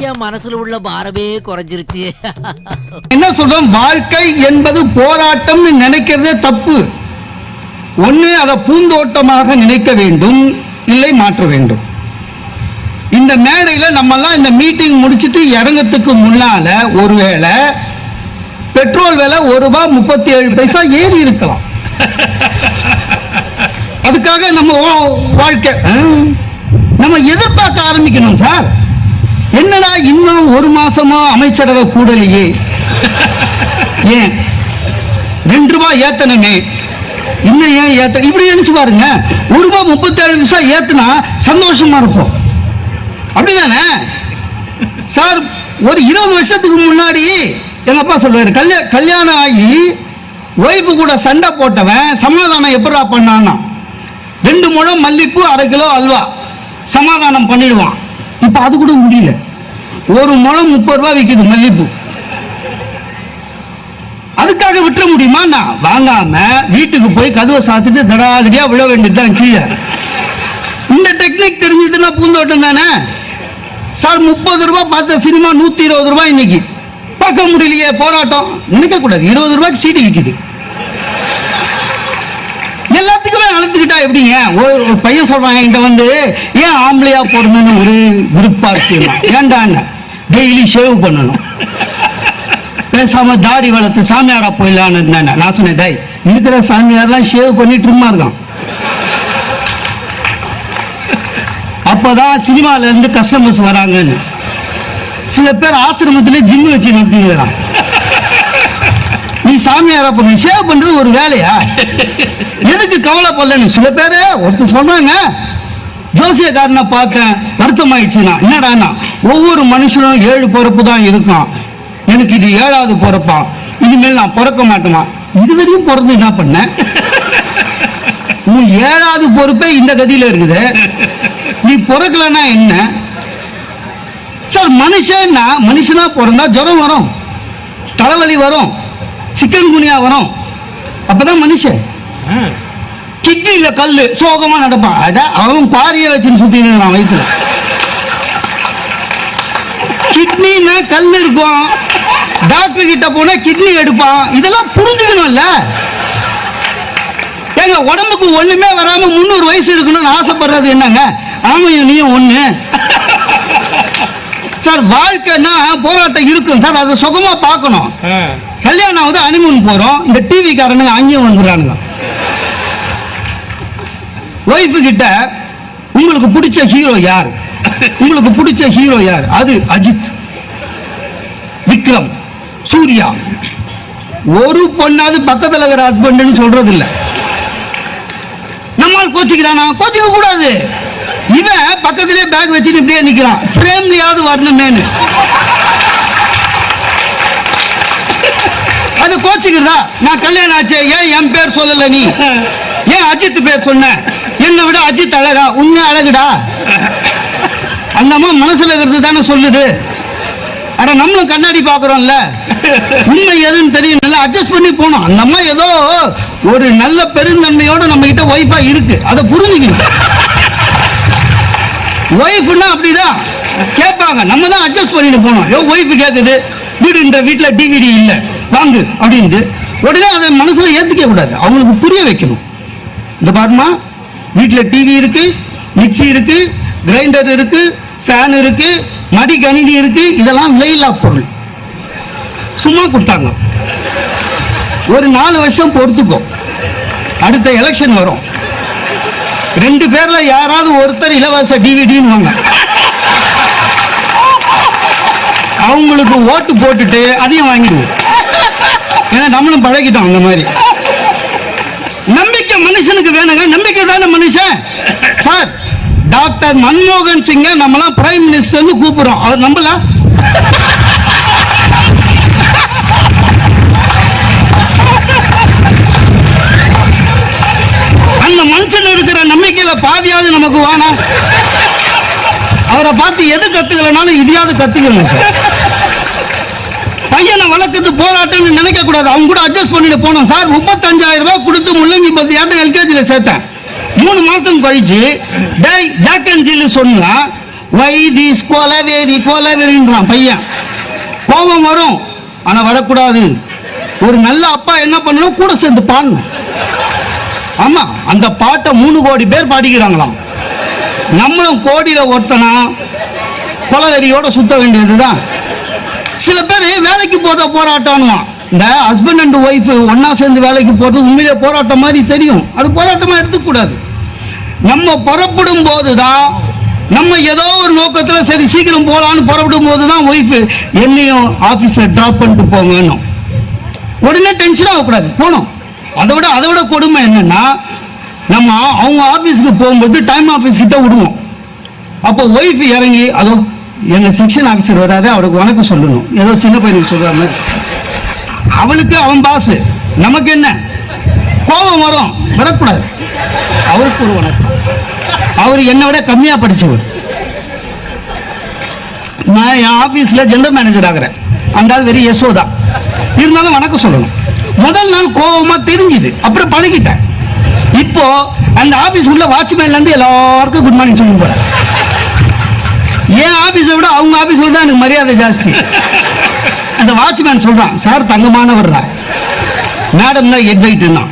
என் மனசுல உள்ள பாரமே குறைஞ்சிருச்சு. என்ன சொல்றோம், வாழ்க்கை என்பது போராட்டம் நினைக்கிறதே தப்பு. ஒண்ணு அதை பூந்தோட்டமாக நினைக்க வேண்டும், இல்லை மாற்ற வேண்டும். இந்த மேடையில நம்ம எல்லாம் இந்த மீட்டிங் முடிச்சிட்டு இறங்கத்துக்கு முன்னால ஒருவேளை பெட்ரோல் விலை ₹1.37 ஏறி இருக்கலாம். அதுக்காக நம்ம வாழ்க்கை நம்ம எதிர்பார்க்க ஆரம்பிக்கணும். சார் என்னடா இன்னும் ஒரு மாசமா அமைச்சரவை கூடலையே, ஏன் ₹2 ஏத்தனமே, இன்னும் ஏன் ஏத்த, இப்படி நினைச்சு பாருங்க. ₹1.37 ஏத்துனா சந்தோஷமா இருக்கும், அப்படிதானே சார்? ஒரு 20 வருஷத்துக்கு முன்னாடி எங்க அப்பா சொல்லுவாரு, கல்யாணம் ஆகி ஒய்ஃபு கூட சண்டை போட்டவன் சமாதானம் எப்படா பண்ணான்னா 2 முழம் மல்லிப்பூ 1/2 கிலோ அல்வா சமாதானம் பண்ணிடுவான். இப்ப அது கூட முடியல. 1 முழம் ₹30 விற்குது மல்லிப்பூ. அதுக்காக விட்டுற முடியுமா? நான் வாங்காம வீட்டுக்கு போய் கதவை சாத்திட்டு தடாகடியா விழ வேண்டியதுதான் கீழே. இந்த டெக்னிக் தெரிஞ்சதுன்னா பூந்தோட்டம் தானே சார். ₹30 பார்த்த சினிமா ₹120 இன்னைக்கு. பார்க்க முடியலையே, போராட்டம் நினைக்க கூடாது. ₹20 சீட்டு விற்குது. எல்லாத்துக்குமே அழுத்துக்கிட்டா எப்படிங்க? ஒரு பையன் சொல்றாங்க என்கிட்ட வந்து, ஏன் ஆம்பளையா போடணும்னு ஒரு விருப்பா இருக்கு. ஏன்டாங்க, டெய்லி ஷேவ் பண்ணணும், பேசாம தாடி வளர்த்து சாமியாரா போயிடலான்னு. நான் சொன்னேன், டை இருக்கிற சாமியார்லாம் ஷேவ் பண்ணி ட்ரிம்மா இருக்கான். அப்பதான் சினிமால இருந்து கஸ்டமர்ஸ் வராங்கன்னு. சில பேர் ஆசிரமத்திலே ஜிம் வச்சு நடத்திக்கிறான். நீ சாமியாரா பண்ணி ஷேவ் பண்றது ஒரு வேலையா? எதுக்கு கவலைப்படலன்னு சில பேரு ஒருத்தர் சொல்றாங்க. ஜோசியக்காரனை பார்த்தேன், வருத்தம் ஆயிடுச்சுன்னா. என்னடா, ஒவ்வொரு மனுஷனும் 7 பிறப்பு தான் இருக்கும், எனக்கு இது 7வது பிறப்பா, இனிமேல் நான் பிறக்க மாட்டேமா. இதுவரையும் பிறந்து என்ன பண்ண? உன் 7வது பொறுப்பே இந்த கதியில இருக்குது, நீ பிறக்கலன்னா என்ன சார்? மனுஷனா பிறந்தா ஜுரம் வரும், தலைவலி வரும், சிக்கன் குனியா வரும், அப்பதான் மனுஷன். கிட்னில கல்லு சோகமா நடப்பான். அவன் பாரிய வச்சுன்னு சுத்தி வயிற்றுல. கிட்னின்னா கல் இருக்கும், டாக்டர் கிட்ட போனா கிட்னி எடுப்பான். இதெல்லாம் புரிஞ்சுக்கணும்ல. எங்க உடம்புக்கு ஒண்ணுமே வராம 300 வயசு இருக்கணும்னு ஆசைப்படுறது என்னங்க? ஆமையும் நீயும் ஒண்ணு சார். வாழ்க்கைன்னா போராட்டம் இருக்கும் சார், அதை சுகமா பார்க்கணும். கல்யாணம் வந்து ஹனிமூன் போறோம், இந்த டிவி காரனுங்க அங்கேயும் வந்துடுறானுங்க. ஒய்ஃபு கிட்ட உங்களுக்கு பிடிச்ச ஹீரோ யார், உங்களுக்கு பிடிச்ச ஹீரோ யார்? அது அஜித், விக்ரம், சூர்யா. ஒரு பொண்ணாவது பக்கத்துல இருக்கிற ஹஸ்பண்ட் சொல்றது இல்ல. நம்மால் கோச்சிக்கிறானா? கோச்சிக்க கூடாது. இவன் பக்கத்திலே பேக் வச்சுட்டு இப்படியே நிக்கிறான், ஃப்ரேம்லயாவது வரணுமேனு. அது கோச்சிக்கிறதா? நான் கல்யாணம் ஆச்சு, ஏன் என் பேர் சொல்லல, நீ ஏன் அஜித் பேர் சொன்ன? என்னை விட அஜித் அழகா? உண்மை அழகுடா. அந்த அம்மா மனசுல இருக்கிறது தானே சொல்லுது. அட நம்மளும் கண்ணாடி பாக்குறோம்ல, உண்மை எதுன்னு தெரியும், நல்லா அட்ஜஸ்ட் பண்ணி போனோம். அந்த அம்மா ஏதோ ஒரு நல்ல பெருந்தன்மையோட நம்ம கிட்ட ஒய்ஃபா இருக்கு, அதை புரிஞ்சுக்கணும். ஒய்ஃப்னா அப்படிதான் கேட்பாங்க, நம்ம தான் அட்ஜஸ்ட் பண்ணிட்டு போனோம். ஒய்ஃப் கேக்குது, வீட்டுல டிவிடி இல்ல வாங்கு அப்படின்னு, உடனே அதை மனசுல ஏத்துக்க கூடாது, அவங்களுக்கு புரிய வைக்கணும். இந்த பாருமா, வீட்டுல டிவி இருக்கு, மிக்சி இருக்கு, கிரைண்டர் இருக்கு, ஃபேன் இருக்கு, மடி கணினி இருக்கு, இதெல்லாம் விலையில்லா பொருள், சும்மா கொடுத்தாங்க. ஒரு 4 வருஷம் பொறுத்துக்கோ, அடுத்த எலெக்ஷன் வரும், 2 பேர்ல யாராவது ஒருத்தர் இலவச டிவிடின்னு வாங்க, அவங்களுக்கு ஓட்டு போட்டுட்டு அதையும் வாங்கிடுவோம். ஏன்னா நம்மளும் பழகிட்டோம் அந்த மாதிரி. நம்பிக்கை மனுஷனுக்கு வேணுங்க, நம்பிக்கை தானே மனுஷன். சார், டாக்டர் மன்மோகன் சிங்க நம்மளாம் பிரைம் மினிஸ்டர்னு கூப்பிடுறோம், அவர் நம்பல. அந்த மனுஷன் இருக்கிற நம்பிக்கையில பாதியாவது நமக்கு வேணாம். அவரை பார்த்து எது கத்துக்கலனாலும் இதையாவது கத்துக்கணும் சார். பையனை வளர்க்கறது போராட்டம் நினைக்க கூடாது, அவங்க கூட அட்ஜஸ்ட் பண்ணிட்டு போனோம் சார். 35,000 ரூபாய் கொடுத்து முள்ளங்கி பத்தி எல்கேஜில சேர்த்தேன். 3 மாசம் கழிச்சு டேய் ஜாக் அண்ட் ஜில் சொன்னா வை திஸ் கொலவேரின்றான் பையன். கோபம் வரும், ஆனா வரக்கூடாது. ஒரு நல்ல அப்பா என்ன பண்ணணும், கூட சேர்ந்து பாடணும். ஆமா, அந்த பாட்டை 3 கோடி பேர் பாடிக்கிறாங்களாம். நம்மளும் கோடியில ஒருத்தனா கொலவெறியோட சுத்த வேண்டியதுதான். சில பேர் வேலைக்கு போத போராட்டம்னுவான். இந்த ஹஸ்பண்ட் அண்ட் ஒய்ஃப் ஒன்னா சேர்ந்து வேலைக்கு போறது உண்மையிலே போராட்டம் மாதிரி தெரியும். அது போராட்டமா எடுத்துக்கூடாது. நம்ம புறப்படும் போதுதான், நம்ம ஏதோ ஒரு நோக்கத்தில் சரி சீக்கிரம் போகலான்னு புறப்படும் போதுதான் ஒய்ஃப் என்னையும் ஆஃபீஸில் ட்ராப் பண்ணிட்டு போங்கன்னும். உடனே டென்ஷன் ஆகக்கூடாது, போகணும். அதை விட கொடுமை என்னன்னா, நம்ம அவங்க ஆஃபீஸுக்கு போகும்போது டைம் ஆஃபீஸ் கிட்ட விடுவோம். அப்போ ஒய்ஃப் இறங்கி அதோ எங்கள் செக்ஷன் ஆஃபீஸர் வராது, அவருக்கு வணக்கம் சொல்லணும், ஏதோ சின்ன பையனுக்கு சொல்கிற மாதிரி. அவளுக்கு அவன் பாஸ், நமக்கு என்ன கோபம் வரும், வரக்கூடாது. அவருக்கு ஒரு வணக்கம். அவர் என்னை விட கம்மியாக படித்தவர். நான் என் ஆஃபீஸில் ஜெனரல் மேனேஜர் ஆகிறேன். அந்த ஆள் வெறும் யசோதா. இருந்தாலும் வணக்கம் சொல்லணும். முதல் நாள் கோபமாக தெரிஞ்சுது, அப்புறம் பழகிட்டேன். இப்போ அந்த ஆஃபீஸ் உள்ள வாட்ச்மேன்லேருந்து எல்லாருக்கும் குட் மார்னிங் சொல்லி போகிறேன். என் ஆஃபீஸை விட அவங்க ஆஃபீஸில் தான் எனக்கு மரியாதை ஜாஸ்தி. அந்த வாட்ச்மேன் சொல்கிறான், சார் தங்கமானவர்றா, மேடம் தான் எட்வைட்டுன்னா.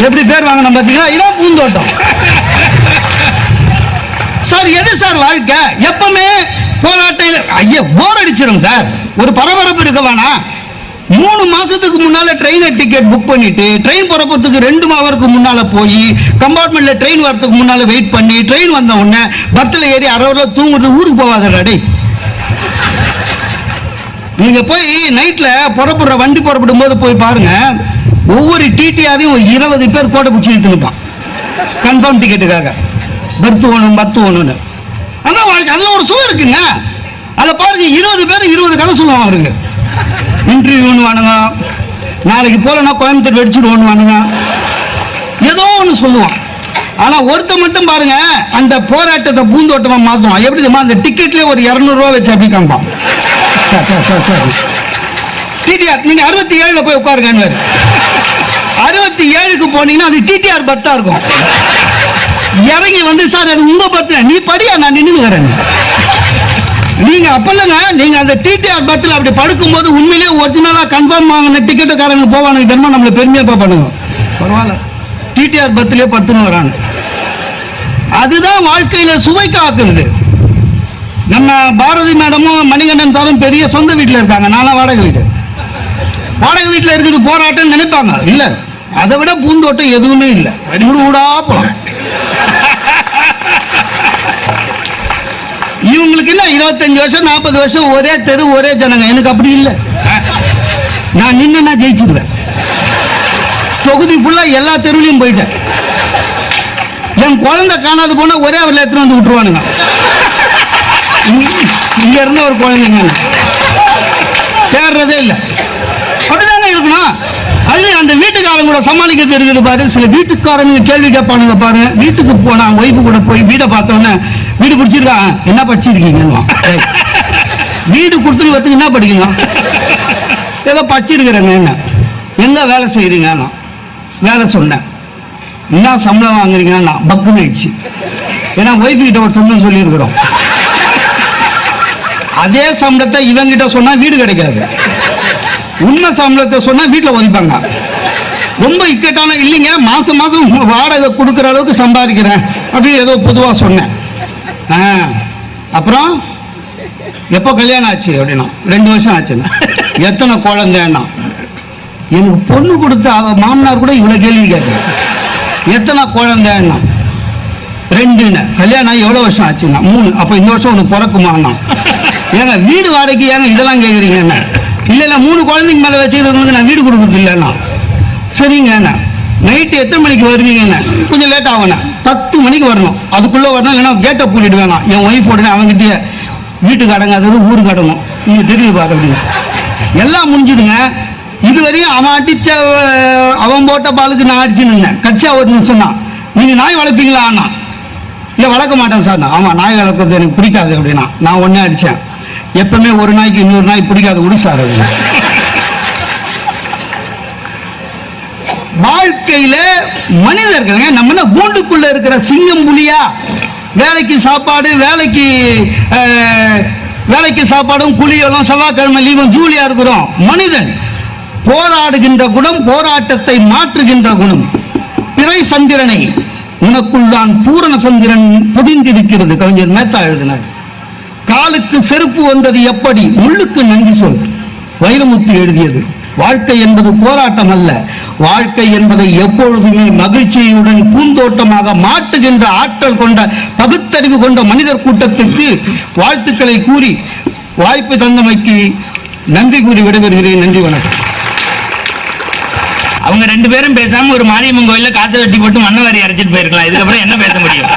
எப்படி பேர் வாங்கணும் பார்த்தீங்களா? இதான் பூந்தோட்டம். சார் எது சார் வாழ்க்கை? எப்பவுமே போராட்டம். ஐயா போர் அடிச்சிடும் சார். ஒரு பரபரப்பு இருக்க வேணாம். 3 மாசத்துக்கு முன்னால ட்ரெயின் டிக்கெட் புக் பண்ணிட்டு ட்ரெயின் புறப்படுறதுக்கு 2 ஹவருக்கு முன்னால போய் கம்பார்ட்மெண்ட்ல ட்ரெயின் வரதுக்கு முன்னால வெயிட் பண்ணி ட்ரெயின் வந்த உடனே பர்த்ல ஏறி 1/2 ஹவர்ல தூங்குறது ஊருக்கு போவாதடி. நீங்க போய் நைட்ல புறப்படுற வண்டி புறப்படும் போது போய் பாருங்க, ஒவ்வொரு டிடிஆரையும் 20 பேர் கோட்டை பிடிச்சி நிற்பான் கன்ஃபார்ம் டிக்கெட்டுக்காக. பர்த் ஒன்று. அதான் வாழ்க்கை. அதில் ஒரு சுகம் இருக்குங்க. அதை பாருங்க, 20 பேர் 20 கதை சொல்லுவாங்க அவருக்கு. இன்டர்வியூன்னு வானுங்க, நாளைக்கு போலன்னா கோயம்புத்தூர் வெடிச்சுடுவோன்னு வானுங்க, ஏதோ ஒன்று சொல்லுவான். ஆனால் ஒருத்த மட்டும் பாருங்க, அந்த போராட்டத்தை பூந்தோட்டமாக மாற்றுவான். எப்படி தெரியுமா? அந்த டிக்கெட்லேயே ஒரு 200 ரூபா வச்சு அப்படி காமிப்பான். டிடிஆர் நீங்க 67 போய் உட்காருங்க. 67க்கு போனீங்கன்னா அது டிடிஆர் பர்த்தா இருக்கும். இறங்கி வந்து சார் அது உங்க பர்த், நீ படியா, நான் நின்று வரேன். நீங்க அப்பல்லங்க, நீங்க அந்த டிடிஆர் பர்த்தில் அப்படி படுக்கும் போது உண்மையிலேயே ஒரிஜினலா கன்ஃபார்ம் வாங்கின டிக்கெட்டுக்காரங்க போவானுங்க தெரியுமா, நம்மளை பெருமையா பார்ப்பானுங்க. பரவாயில்ல, டிடிஆர் பர்த்திலே படுத்துன்னு வராங்க. அதுதான் வாழ்க்கையில சுவைக்க ஆக்குறது. நம்ம பாரதி மேடமும் மணிகண்டன் சாரும் பெரிய சொந்த வீட்டில் இருக்காங்க, நானும் வாடகை வீடு. வாடகை வீட்டில் இருக்குது போராட்டம் நினைப்பாங்க. இல்ல, அதை விட பூந்தோட்டம் எதுவுமே இல்லை. ஊடா போலாம். இவங்களுக்கு இல்ல 25 வருஷம் 40 வருஷம் ஒரே தெரு ஒரே ஜனங்க. எனக்கு அப்படி இல்லை. நான் நின்று ஜெயிச்சிருவேன். தொகுதி ஃபுல்லா எல்லா தெருவிலையும் போயிட்டேன். என் குழந்தை காணாது போனா ஒரே அவரில் எடுத்துட்டு வந்து விட்டுருவானுங்க. இங்க இருந்த ஒரு குழந்தைங்க தேடுறதே இல்லை. அப்படிதாங்க இருக்கணும். அது அந்த வீட்டுக்காரங்க கூட சமாளிக்கிறது இருக்குது பாரு. சில வீட்டுக்காரங்க கேள்வி கேட்பானுங்க பாரு. வீட்டுக்கு போனா ஒய்ஃபு கூட போய் வீடை பார்த்தோன்னே, வீடு பிடிச்சிருக்கா, என்ன படிச்சிருக்கீங்க? வீடு கொடுத்துட்டு வரத்துக்கு என்ன படிக்கணும்? ஏதோ படிச்சிருக்கிறேங்க. என்ன எங்க வேலை செய்யறீங்க? வேலை சொன்னேன். என்ன சம்பளம் வாங்குறீங்கன்னா பக்குன்னு ஆயிடுச்சு. ஏன்னா ஒய்ஃபு கிட்ட ஒரு சம்பளம் சொல்லியிருக்கிறோம். அதே சம்பளத்தை இவங்கிட்ட சொன்னா வீடு கிடைக்காது. உண்மை சம்பளத்தை சொன்னா வீட்டில் ஒதுப்பாங்க. ரொம்ப இக்கட்டான இல்லைங்க, மாசம் மாசம் வாடகை கொடுக்குற அளவுக்கு சம்பாதிக்கிறேன் அப்படின்னு ஏதோ பொதுவாக சொன்னேன். அப்புறம் எப்போ கல்யாணம் ஆச்சு அப்படின்னா 2 வருஷம் ஆச்சுன்னா. எத்தனை குழந்தைன்னா? எனக்கு பொண்ணு கொடுத்த அவ மாமனார் கூட இவ்வளோ கேள்வி கேட்குறேன். எத்தனை குழந்தைன்னா? 2. கல்யாணம் எவ்வளோ வருஷம் ஆச்சுன்னா? 3. அப்போ இந்த வருஷம் ஒன்று பிறக்குமாண்ணா? ஏங்க வீடு வாடகைக்கு ஏங்க இதெல்லாம் கேட்குறீங்க? என்ன இல்லை இல்லை 3 குழந்தைங்க மேலே வச்சுக்கிறவங்களுக்கு நான் வீடு கொடுக்குறது இல்லைண்ணா. சரிங்க. என்ன நைட்டு எத்தனை மணிக்கு வருவீங்கண்ணா? கொஞ்சம் லேட் ஆகுண்ணா. 10 மணிக்கு வரணும். அதுக்குள்ளே வரணும், இல்லைன்னா கேட்டை பூட்டிட்டு வேணாம். என் ஒய்ஃப் உடனே அவங்ககிட்டயே வீட்டுக்கு அடங்காதது ஊருக்கு அடங்கும், நீங்கள் தெரியுது பாரு அப்படின்னு எல்லாம் முடிஞ்சுதுங்க. இதுவரையும் அவன் அடித்த அவன் போட்ட பாலுக்கு நான் அடிச்சுன்னு இருந்தேன். கட்சியாக ஒரு நிமிஷம் தான். நீங்கள் நாய் வளர்ப்பீங்களா அண்ணா? இல்லை வளர்க்க மாட்டேன் சார். ஆமாம், நாய் வளர்க்குறது எனக்கு பிடிக்காது அப்படின்னா நான் ஒன்றே அடித்தேன். எப்பவுமே ஒரு நாய்க்கு இன்னொரு நாய் பிடிக்காது விடு சார் அப்படின்னு. வாழ்க்கையில மனிதர்கள் நம்ம கூண்டுக்குள்ள இருக்கிற சிங்கம் புலியா? வேலைக்கு சாப்பாடு, வேலைக்கு சாப்பாடும் குளியலும் செவ்வாய்க்கிழமை லீவும் ஜூலியா இருக்கிறோம். மனிதன் போராடுகின்ற குணம், போராட்டத்தை மாற்றுகின்ற குணம். பிறை சந்திரனை உனக்குள் தான் பூரண சந்திரன் பொதிந்திருக்கிறது. கவிஞர் மேத்தா எழுதினார். காலுக்கு செருப்பு வந்தது எப்படி, முள்ளுக்கு நன்றி சொல். வைரமுத்து எழுதியது. வாழ்க்கை என்பது போராட்டம் அல்ல, வாழ்க்கை என்பதை எப்பொழுதுமே மகிழ்ச்சியுடன் பூந்தோட்டமாக மாட்டுகின்ற ஆற்றல் கொண்ட, பகுத்தறிவு கொண்ட மனிதர் கூட்டத்திற்கு வாழ்த்துக்களை கூறி வாய்ப்பு தந்தமைக்கு நன்றி கூறி விடைபெறுகிறேன். நன்றி, வணக்கம். அவங்க ரெண்டு பேரும் பேசாம ஒரு மாரியம்மன் கோயில்ல காசை வெட்டி போட்டு மண்ணவாரி அரைச்சிட்டு போயிருக்கலாம். இதுக்கப்புறம் என்ன பேச முடியும்?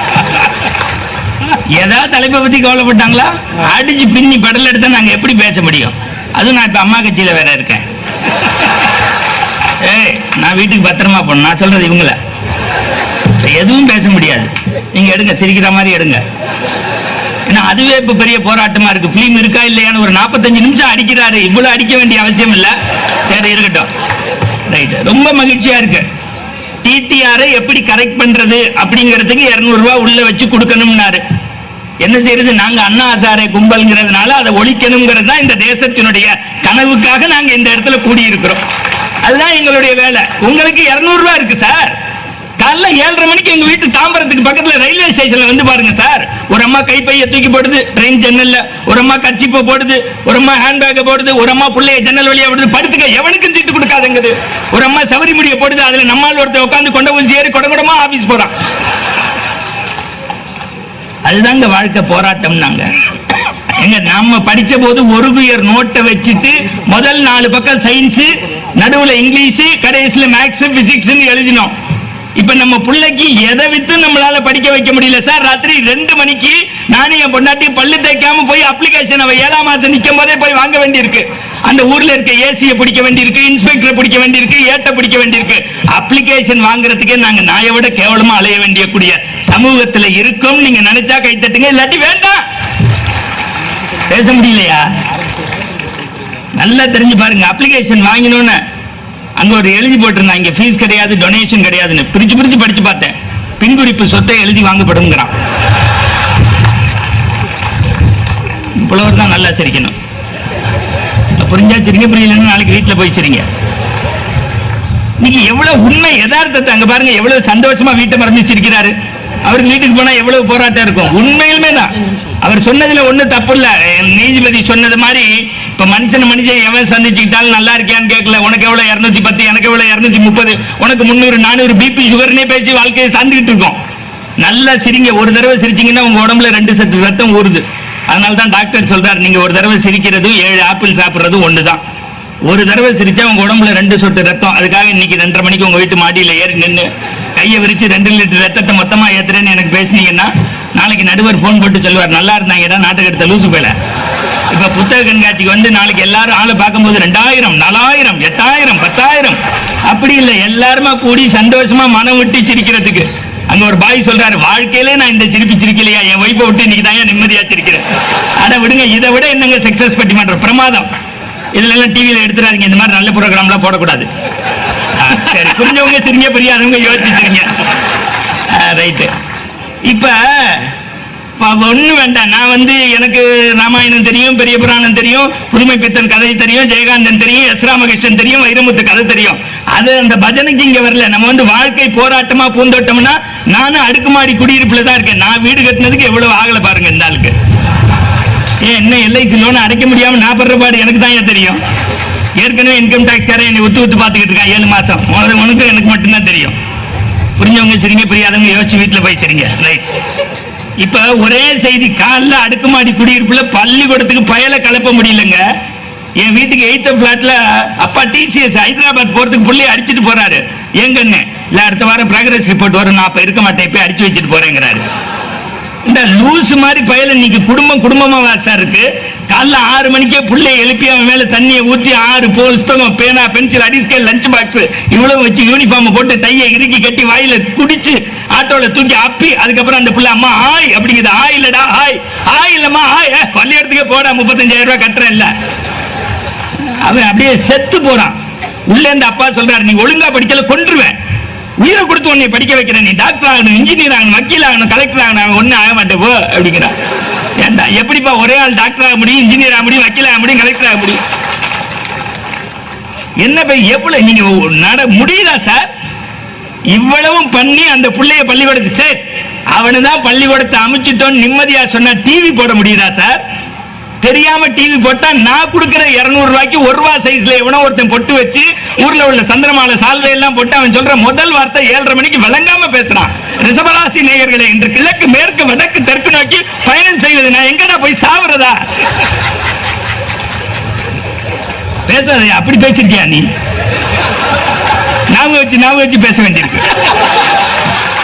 ஏதாவது தலைப்பை பத்தி கவலைப்பட்டாங்களா? அடிச்சு பின்னி படல் எடுத்தா நாங்க எப்படி பேச முடியும்? அதுவும் நான் இப்ப அம்மா கட்சியில வேற இருக்கேன். நான் வீட்டுக்கு பத்திரமா போனேன். நான் சொல்றது இவங்கள எதுவும் பேச முடியாது. நீங்க எடுங்க, சிரிக்கிற மாதிரி எடுங்க. ஏன்னா அதுவே இப்ப பெரிய போராட்டமா இருக்கு. பிலிம் இருக்கா இல்லையான்னு ஒரு 45 நிமிஷம் அடிக்கிறாரு. இவ்வளவு அடிக்க வேண்டிய அவசியம் இல்ல. சரி, இருக்கட்டும். ரைட், ரொம்ப மகிழ்ச்சியா இருக்கு. டிடிஆரை எப்படி கரெக்ட் பண்றது அப்படிங்கிறதுக்கு 200 ரூபாய் உள்ள வச்சு கொடுக்கணும்னாரு. என்ன செய்யறது? நாங்க அண்ணா ஹசாரே கும்பல்ங்கிறதுனால அதை ஒழிக்கணுங்கிறது தான் இந்த தேசத்தினுடைய கனவுக்காக நாங்க இந்த இடத்துல கூடியிருக்கிறோம். அதுதான் எங்களுடைய வேலை. உங்களுக்கு 200 ரூபாய் இருக்கு சார். காலைல 7:30 மணிக்கு எங்க வீட்டு தாம்பரத்துக்கு பக்கத்துல ரயில்வே ஸ்டேஷன்ல வந்து பாருங்க சார். ஒரு அம்மா கைப்பைய தூக்கி போடுது ட்ரெயின் ஜன்னல்ல, ஒரு அம்மா கர்ச்சிப்பை போடுது, ஒரு அம்மா ஹேண்ட்பேக்கை போடுது, ஒரு அம்மா பிள்ளைய ஜன்னல் வழியா விடுது. படுத்துக்க, எவனுக்கும் சீட்டு கொடுக்காதுங்குது. ஒரு அம்மா சவரி முடிய போடுது. அதுல நம்மால் ஒருத்தர் உட்காந்து கொண்ட ஊசி ஏறி கொடமா ஆபீஸ் போறான். அதுதாங்க வாழ்க்கை போராட்டம். நாங்க எங்க நாம படிச்ச போது ஒரு குயர் நோட்டை வச்சுட்டு முதல் 4 பக்கம் சயின்ஸ், நடுவுல இங்கிலீஷ், கடைசியில மேக்ஸ் பிசிக்ஸ் எழுதினோம். இப்ப நம்ம பிள்ளைக்கு எதை வித்து நம்மளால படிக்க வைக்க முடியல சார். ராத்திரி 2 மணிக்கு நானும் என் பொண்டாட்டி பல்லு தேய்க்காம போய் அப்ளிகேஷன் 7ஆம் மாசம் நிக்கும் போதே போய் வாங்க வேண்டியிருக்கு. அந்த ஊர்ல இருக்க ஏசியை பிடிக்க வேண்டியிருக்கு, இன்ஸ்பெக்டரை பிடிக்க வேண்டியிருக்கு, ஏட்ட பிடிக்க வேண்டியிருக்கு. அப்ளிகேஷன் வாங்குறதுக்கே நாங்க நாயை விட கேவலமா அலைய வேண்டிய கூடிய சமூகத்துல இருக்கும். நீங்க நினைச்சா கை தட்டுங்க, இல்லாட்டி வேண்டாம். பேச முடியலையா? நல்லா தெரிஞ்சு பாருங்க. அப்ளிகேஷன் வாங்கினோன்னு அங்க ஒரு எழுதி போட்டிருந்தா, இங்க ஃபீஸ் கிடையாது, டொனேஷன் கிடையாதுன்னு. பிரிச்சு பிரிச்சு படிச்சு பார்த்தேன். பின்குறிப்பு சொத்தை எழுதி வாங்கப்படுங்கிறான். புலவர் தான் நல்லா சிரிக்கணும். புரிஞ்சா சிரிங்க, புரியலன்னு நாளைக்கு வீட்டுல போய் சிரிங்க. நீங்க எவ்வளவு உண்மை யதார்த்தத்தை அங்க பாருங்க. எவ்வளவு சந்தோஷமா வீட்டை மறந்து சிரிக்கிறாரு. அவருக்கு வீட்டுக்கு போனா எவ்வளவு போராட்டம் இருக்கும். உண்மையிலுமே தான் அவர் சொன்னதுல ஒண்ணு தப்பு இல்ல. நீதிபதி சொன்னது மாதிரி இப்ப மனுஷன் எவன் சந்திச்சுக்கிட்டாலும் நல்லா இருக்கியான்னு கேட்கல. உனக்கு எவ்வளவு 210, எனக்கு எவ்வளவு 230, உனக்கு 300 400 பிபி சுகர்னே பேசி வாழ்க்கையை சார்ந்துகிட்டு இருக்கோம். நல்லா சிரிங்க. ஒரு தடவை சிரிச்சீங்கன்னா உங்க உடம்புல 2 சத்து ரத்தம் ஊறுது. அதனால தான் டாக்டர் சொல்றாரு, நீங்க ஒரு தடவை சிரிக்கிறதும் 7 ஆப்பிள் சாப்பிடுறதும் ஒண்ணுதான். ஒரு தடவை சிரிச்சா உங்க உடம்புல 2 சொட்டு ரத்தம். அதுக்காக இன்னைக்கு 2:30 மணிக்கு உங்க வீட்டு மாடியில ஏறி நின்று கையை விரிச்சு 2 லிட்டர் ரத்தத்தை மொத்தமா ஏத்துறேன்னு எனக்கு பேசுனீங்கன்னா நாளைக்கு நடுவர் போன் போட்டு சொல்லுவார், நல்லா இருந்தாங்க நாட்டுக்கு எடுத்த லூசு போல. இப்ப புத்தக கண்காட்சிக்கு வந்து நாளைக்கு எல்லாரும் ஆளை பார்க்கும்போது 2000, 4000, 8000, 10,000 அப்படி இல்லை. எல்லாருமா கூடி சந்தோஷமா மனம் விட்டு சிரிக்கிறதுக்கு. அங்க ஒரு பாய் சொல்றாரு, வாழ்க்கையிலே நான் இந்த சிரிப்பு சிரிக்கலையா, என் வைப்பை விட்டு இன்னைக்கு தான் நிம்மதியா சிரிக்கிறேன். அட விடுங்க, இதை விட என்னங்க சக்சஸ் பட்டிமன்ற பிரமாதம். இதுல எல்லாம் டிவியில எடுத்துறாதீங்க. இந்த மாதிரி நல்ல ப்ரோக்ராம்லாம் போடக்கூடாது. சரி, புரிஞ்சவங்க சிரிங்க, புரியாதவங்க யோசிச்சிருங்க. ரைட்டு. இப்ப ஒண்ணு வேண்டாம். நான் வந்து எனக்கு ராமாயணம் தெரியும், பெரிய புராணம் தெரியும், புதுமை பித்தன் கதை தெரியும், ஜெயகாந்தன் தெரியும், எஸ் ராமகிருஷ்ணன் தெரியும், வைரமுத்து கதை தெரியும். அது அந்த பஜனைக்கு இங்க வரல. நம்ம வந்து வாழ்க்கை போராட்டமா பூந்தோட்டம்னா நானும் அடுக்குமாடி குடியிருப்புல தான் இருக்கேன். நான் வீடு கட்டினதுக்கு எவ்வளவு ஆகல பாருங்க இந்த ஆளுக்கு. என்ன எல்ஐசி லோன் அடைக்க முடியாம நான் படுற பாடு எனக்கு தான் தெரியும். ஏற்கனவே இன்கம் டாக்ஸ் காரன் என்னை ஒத்து பார்த்துக்கிட்டு இருக்கான் 7 மாசம். உனக்கு எனக்கு மட்டும்தான் தெரியும். புரிஞ்சவங்க சரிங்க, புரியாதவங்க யோசிச்சு வீட்டுல போய் சரிங்க. ரைட். இப்ப ஒரே செய்தி, காலைல அடுக்குமாடி குடியிருப்புல பள்ளிக்கூடத்துக்கு பயலை கலப்ப முடியலங்க. என் வீட்டுக்கு 8th பிளாட்ல அப்பா டிசிஎஸ் ஹைதராபாத் போறதுக்கு புள்ளி அடிச்சுட்டு போறாரு. எங்கன்னு இல்ல, அடுத்த வாரம் ப்ராக்ரஸ் ரிப்போர்ட் வரும், நான் இப்ப இருக்க மாட்டேன், இப்ப அடிச்சு வச்சுட்டு போறேங்கிறாரு. இந்த லூஸ் மாதிரி பயல இன்னைக்கு குடும்பமா வாசா இருக்கு. காலைல 6 மணிக்கே புள்ளை எழுப்பி அவன் மேல தண்ணியை ஊத்தி 6 புத்தகம், பேனா, பென்சில், அடிஸ்கேல், லஞ்ச் பாக்ஸ் இவ்வளவு வச்சு யூனிஃபார்ம் போட்டு டையை இறுக்கி கட்டி வாயில குடிச்சு ஆட்டோல தூக்கி அப்பி, அதுக்கப்புறம் அந்த பிள்ளை அம்மா ஆய் அப்படிங்குது. ஆய் இல்லடா, ஆய் ஆய் இல்லம்மா, ஆய் பள்ளியிடத்துக்கே போடா, 35,000 ரூபாய் கட்டுறேன் இல்ல. அவன் அப்படியே செத்து போறான். உள்ள இருந்து அப்பா சொல்றாரு, நீ ஒழுங்கா படிக்கல கொன்றுவேன், உயிரை கொடுத்து உன்னை படிக்க வைக்கிறேன், நீ டாக்டர் ஆகணும், இன்ஜினியர் ஆகணும், வக்கீல் ஆகணும், கலெக்டர் ஆகணும், ஒன்னும் ஆக மாட்டே போ அப்படிங்கிறான். ஏண்டா எப்படிப்பா ஒரே ஆள் டாக்டர் ஆக முடியும், இன்ஜினியர் ஆக முடியும், வக்கீல் ஆக முடியும், கலெக்டர் ஆக முடியும்? என்ன எவ்வளவு நீங்க முடியுதா சார்? இவ்வளவும் பண்ணி அந்த பிள்ளைய பள்ளிக்கூடத்து சார் அவனுதான் பள்ளிக்கூடத்தை அமைச்சிட்டோன்னு நிம்மதியா சொன்னா டிவி போட முடியுதா சார்? தெரியாம டிவி போட்டா நான் கொடுக்கிற 200 ரூபாய்க்கு 1 ரூபா சைஸ்ல எவனோ ஒருத்தன் பொட்டு வச்சு ஊர்ல உள்ள சந்திரமாலை சால்வை எல்லாம் போட்டு அவன் சொல்ற முதல் வார்த்தை 7:30 மணிக்கு விளங்காம பேசுறான். ரிஷபராசி நேயர்களே, இன்று கிழக்கு மேற்கு வடக்கு தெற்கு நோக்கி பயணம் செய்வது நான் எங்கடா போய் சாவுறதா? பேசாத, அப்படி பேசிருக்கியா நீ? ஞாபகம் வச்சு பேச வேண்டியிருக்கு.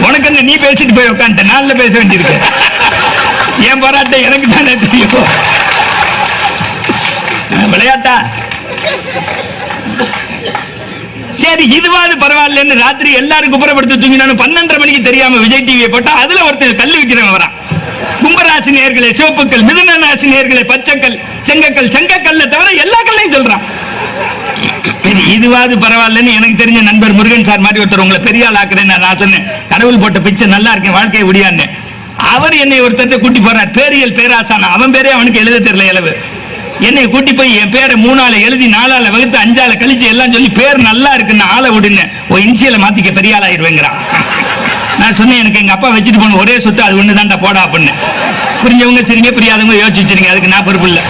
உனக்கு என்ன, நீ பேசிட்டு போய் உட்காந்துட்ட, நான்ல பேச வேண்டியிருக்கு. என் போராட்ட எனக்கு தானே தெரியும். விளையாட்டா? சரி, இதுவாது பரவாயில்லன்னு ராத்திரி எல்லாரும் குப்புறப்படுத்த தூங்கினாலும் 12:30 மணிக்கு தெரியாம விஜய் டிவியை போட்டா அதுல ஒருத்தர் கல் விக்கிறவன் வரான். கும்பராசி நேயர்களே சிவப்புக்கல், மிதுன ராசி நேயர்களே பச்சைக்கல், செங்கக்கல், செங்கக்கல்ல தவிர எல்லா கல்லையும் சொல்றான். சரி, இதுவாது பரவாயில்லன்னு எனக்கு தெரிஞ்ச நண்பர் முருகன் சார் மாதிரி ஒருத்தர் உங்களை பெரிய ஆள் ஆக்குறேன்னு நான் சொன்னேன். கடவுள் போட்ட பிச்சை நல்லா இருக்கேன், வாழ்க்கையை முடியான்னு. அவர் என்னை ஒருத்தர் கூட்டி போறார், பேரியல் பேராசான. அவன் பேரே அவனுக்கு எழுத தெரியல இளவு. என்னை கூட்டி போய் என் பேரை 3 எழுதி 4 வகுத்து 5 கழிச்சு எல்லாம் சொல்லி பேர் நல்லா இருக்குன்னு ஆளை விடுன்னு இன்சியலை மாத்திக்க பெரிய ஆள் ஆயிடுவேங்கிறான். நான் சொன்னேன், எனக்கு எங்க அப்பா வச்சுட்டு போன ஒரே சொத்து அது ஒண்ணு தான்டா போடா அப்படின்னு. புரிஞ்சவங்க சரிங்க, புரியாதவங்க யோசிச்சுருங்க, அதுக்கு நான் பொறுப்பு இல்லை.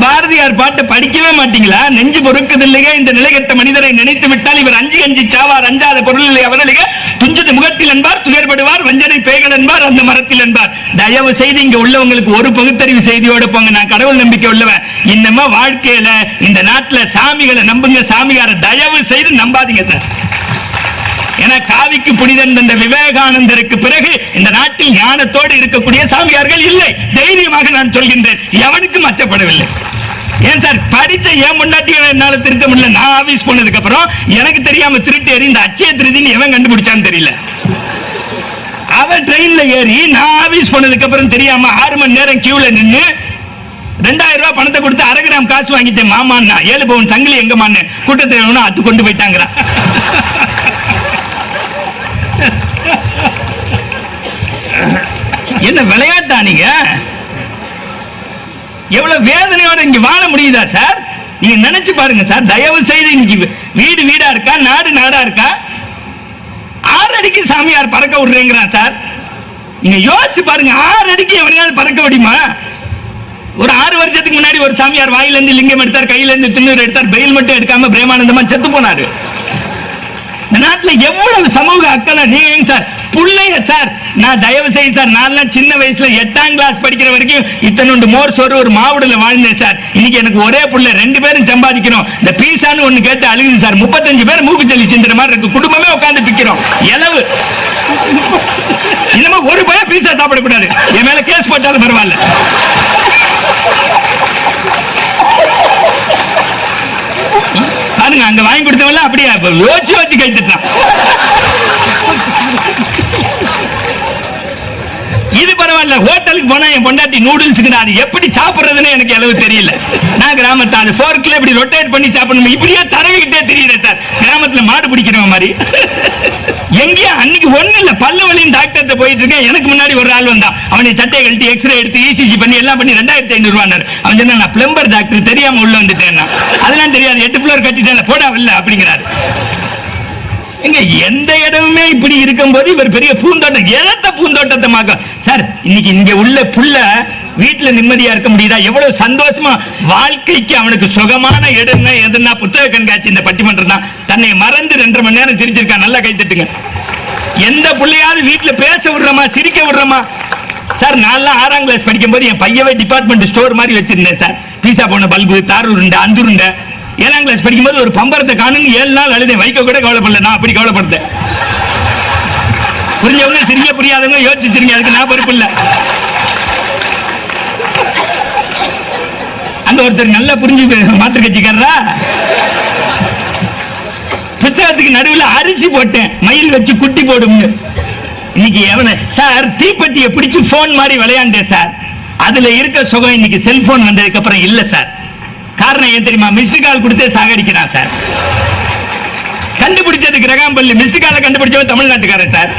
பாரதியார் பாட்டு படிக்கவே மாட்டீங்களா? நெஞ்சு பொறுக்குது இல்லையே இந்த நிலைகட்ட மனிதரை நினைத்து விட்டால் இவர் அஞ்சி அஞ்சி சாவார், அஞ்சாத பொருள் இல்லை அவர்களுக்கு துஞ்சது முகத்தில் என்பார், துயர்படுவார், வஞ்சனை பேய்கள் என்பார், அந்த மரத்தில் என்பார். தயவு செய்து இங்க உள்ளவங்களுக்கு ஒரு பகுத்தறிவு செய்தியோட போங்க. நான் கடவுள் நம்பிக்கை உள்ளவன். இன்னமா வாழ்க்கையில இந்த நாட்டுல சாமிகளை நம்புங்க, சாமியார தயவு செய்து நம்பாதீங்க சார். என காவிக்கு புனிதன் என்ற விவேகானந்தருக்கு பிறகு இந்த நாட்டில் ஞானத்தோடு இருக்கக்கூடிய சாமியார்கள் இல்லை. தைரியமாக நான் சொல்கின்றேன், எவனுக்கும் அச்சப்படவில்லை. ஏன் சார், படிச்ச ஏன் முன்னாடி என்னால திருத்த முடியல? நான் ஆபீஸ் போனதுக்கு அப்புறம் எனக்கு தெரியாம திருட்டு ஏறி இந்த அச்சய திருதின்னு எவன் கண்டுபிடிச்சான்னு தெரியல. அவன் ட்ரெயின்ல ஏறி நான் ஆபீஸ் போனதுக்கு அப்புறம் தெரியாம 6 மணி நேரம் கியூல நின்று 2000 ரூபாய் பணத்தை கொடுத்து 1/2 கிராம் காசு வாங்கிட்டேன் மாமான்னா. 7 பவுன் சங்கிலி எங்கம்மான்னு கூட்டத்தில் அத்து கொண்டு போயிட்டாங்கிறான். என்ன விளையாட்டா நீங்க? எவ்வளவு வேதனையோட இங்க வாழ முடியுதா சார்? நீங்க நினைச்சு பாருங்க சார். தயவு செய்து இன்னைக்கு வீடு வீடா இருக்கா, நாடு நாடா இருக்கா? 6 அடிக்கு சாமியார் பறக்க விடுறேங்கிறான் சார். நீங்க யோசிச்சு பாருங்க, 6 அடிக்கு எவனையாவது பறக்க முடியுமா? ஒரு 6 வருஷத்துக்கு முன்னாடி ஒரு சாமியார் வாயில இருந்து லிங்கம் எடுத்தார், கையில இருந்து திண்ணூர் எடுத்தார், பெயில் மட்டும் எடுக்காம பிரேமானந்தமா செத்து போனாரு. இந்த நாட்டுல எவ்வளவு சமூக அக்கறை. நீங்க சார் புள்ளைய சார், நான் தயவு செய்து சார், நான் சின்ன வயசுல 8ஆம் கிளாஸ் படிக்கிற வரைக்கும் இத்தனோண்டு மோர் சோறு ஒரு மாவுடல வாழ்ந்தேன் சார். இன்னைக்கு எனக்கு ஒரே புள்ள, 2 பேரும் சம்பாதிக்கணும். இந்த பீஸான்னு ஒண்ணு கேட்டு அழுகுது சார். 35 பேர் மூக்குச்சலி சிந்துற மாதிரி இருக்கு. குடும்பமே உட்கார்ந்து பிக்கிறோம். எளவு இன்னமும் ஒரு பையன் பீஸா சாப்பிடக்கூடாது. என் மேல கேஸ் போட்டாலும் பரவாயில்ல. பாருங்க, அங்க வாங்கி கொடுத்தவங்க அப்படியே யோசிச்சு வச்சு கை தட்டான். இது பரவாயில்ல. ஹோட்டலுக்கு போனா என் பொண்டாட்டி நூடுல்ஸ் அது எப்படி சாப்பிடுறதுன்னு எனக்கு அளவு தெரியல. நான் கிராமத்தால் ஃபோர்க்ல இப்படி ரொட்டேட் பண்ணி சாப்பிடணும், இப்படியே தடவிக்கிட்டே தெரியல சார். கிராமத்துல மாடு பிடிக்கிற மாதிரி. எங்கேயும் அன்னைக்கு ஒண்ணு இல்ல, பல்லு வலியும் டாக்டர் போயிட்டு இருக்கேன். எனக்கு முன்னாடி ஒரு ஆள் வந்தான். அவனை சட்டையை கழட்டி எக்ஸ்ரே எடுத்து இசிஜி பண்ணி எல்லாம் பண்ணி 2500 ரூபாய். அவன் சொன்னா, நான் பிளம்பர் டாக்டர், தெரியாம உள்ள வந்துட்டேன். அதெல்லாம் தெரியாது, 8 ஃப்ளோர் கட்டிட்டேன், போடா இல்ல அப்படிங்கிறாரு. எங்க எந்த இடமுமே இப்படி இருக்கும் போது இவர் பெரிய பூந்தோட்டம், எதத்த பூந்தோட்டத்தை சார். இன்னைக்கு இங்க உள்ள புள்ள வீட்டுல நிம்மதியா இருக்க முடியுதா? எவ்வளவு சந்தோஷமா வாழ்க்கைக்கு அவனுக்கு சுகமான இடம் எதுனா புத்தக கண்காட்சி இந்த பட்டிமன்றம் தான். தன்னை மறந்து 2.5 மணி நேரம் சிரிச்சிருக்கான். நல்லா கை தட்டுங்க. எந்த பிள்ளையாவது வீட்டுல பேச விடுறமா, சிரிக்க விடுறமா சார்? நான் 6ஆம் கிளாஸ் படிக்கும் போது என் பையவே டிபார்ட்மெண்ட் ஸ்டோர் மாதிரி வச்சிருந்தேன் சார். பீசா போன பல்பு, தாருருண்டை, அந்துருண்டை. 7ஆம் கிளாஸ் படிக்கும்போது ஒரு பம்பரத்தை காணுங்க 7 நாள் அழுதேன். வைக்க கூட கவலைப்படல, நான் அப்படி கவலைப்படுத்தேன். புரிஞ்சவங்க சிரிக்க, புரியாதவங்க யோசிச்சிருங்க, அதுக்கு நான் பொறுப்பு இல்லை. அங்க ஒருத்தர் நல்லா புரிஞ்சு மாற்று கட்சிக்காரரா, புத்தகத்துக்கு நடுவில் அரிசி போட்டேன், மயில் வச்சு குட்டி போடும். இன்னைக்கு எவன சார் தீப்பெட்டியை பிடிச்சு போன் மாதிரி விளையாண்டேன் சார். அதுல இருக்க சுகம் இன்னைக்கு செல்போன் வந்ததுக்கு அப்புறம் இல்ல சார். காரணம் ஏன் தெரியுமா? மிஸ்டு கால் கொடுத்தே சாகடிக்கிறான் சார். கண்டுபிடிச்சது கிரகாம்பள்ளி, மிஸ்டு காலை கண்டுபிடிச்சவன் தமிழ்நாட்டுக்காரன் சார்.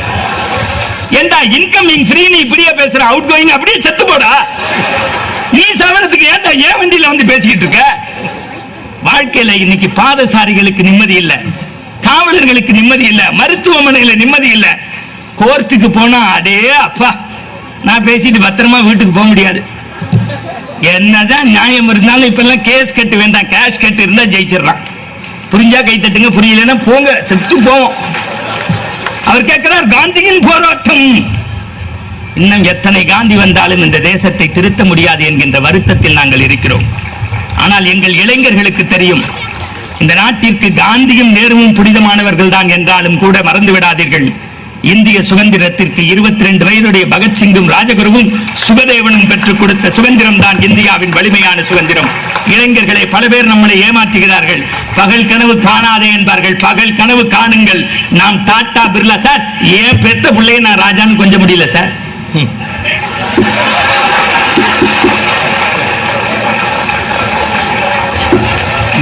ஏண்டா இன்கமிங் ஃப்ரீ நீ இப்படியே பேசுற, அவுட் கோயிங் அப்படியே செத்து போடா. நீ சாவறதுக்கு ஏன்டா ஏன் வண்டியில வந்து பேசிக்கிட்டு இருக்க? வாழ்க்கையில இன்னைக்கு பாதசாரிகளுக்கு நிம்மதி இல்ல, காவலர்களுக்கு நிம்மதி இல்ல, மருத்துவமனையில நிம்மதி இல்ல. கோர்ட்டுக்கு போனா அடே அப்பா நான் பேசிட்டு பத்திரமா வீட்டுக்கு போக முடியாது. என்னதான் நியாயம் இருந்தாலும் இப்ப எல்லாம் கேஸ் கட்டு வேண்டாம், கேஷ் கட்டு இருந்தா ஜெயிச்சிடறான். புரிஞ்சா கை தட்டுங்க, புரியலன்னா போங்க, செத்து போவோம். அவர் கேட்கிறார் காந்தியின் போராட்டம். இன்னும் எத்தனை காந்தி வந்தாலும் இந்த தேசத்தை திருத்த முடியாது என்கின்ற வருத்தத்தில் நாங்கள் இருக்கிறோம். ஆனால் எங்கள் இளைஞர்களுக்கு தெரியும், இந்த நாட்டிற்கு காந்தியும் நேருவும் புனிதமானவர்கள் தான் என்றாலும் கூட மறந்து விடாதீர்கள், இந்திய சுதந்திரத்திற்கு 22 வயதுடைய பகத்சிங்கும் ராஜகுருவும் சுகதேவனும் பெற்றுக் கொடுத்த சுதந்திரம் தான் இந்தியாவின் வலிமையான சுதந்திரம். இளைஞர்களை பல பேர் நம்மளை ஏமாற்றுகிறார்கள். பகல் கனவு காணாதே என்பார்கள், பகல் கனவு காணுங்கள். நாம் டாடா பிர்லா சார், ஏன் பெத்த பிள்ளைய நான் ராஜான்னு கொஞ்சம் முடியல சார்.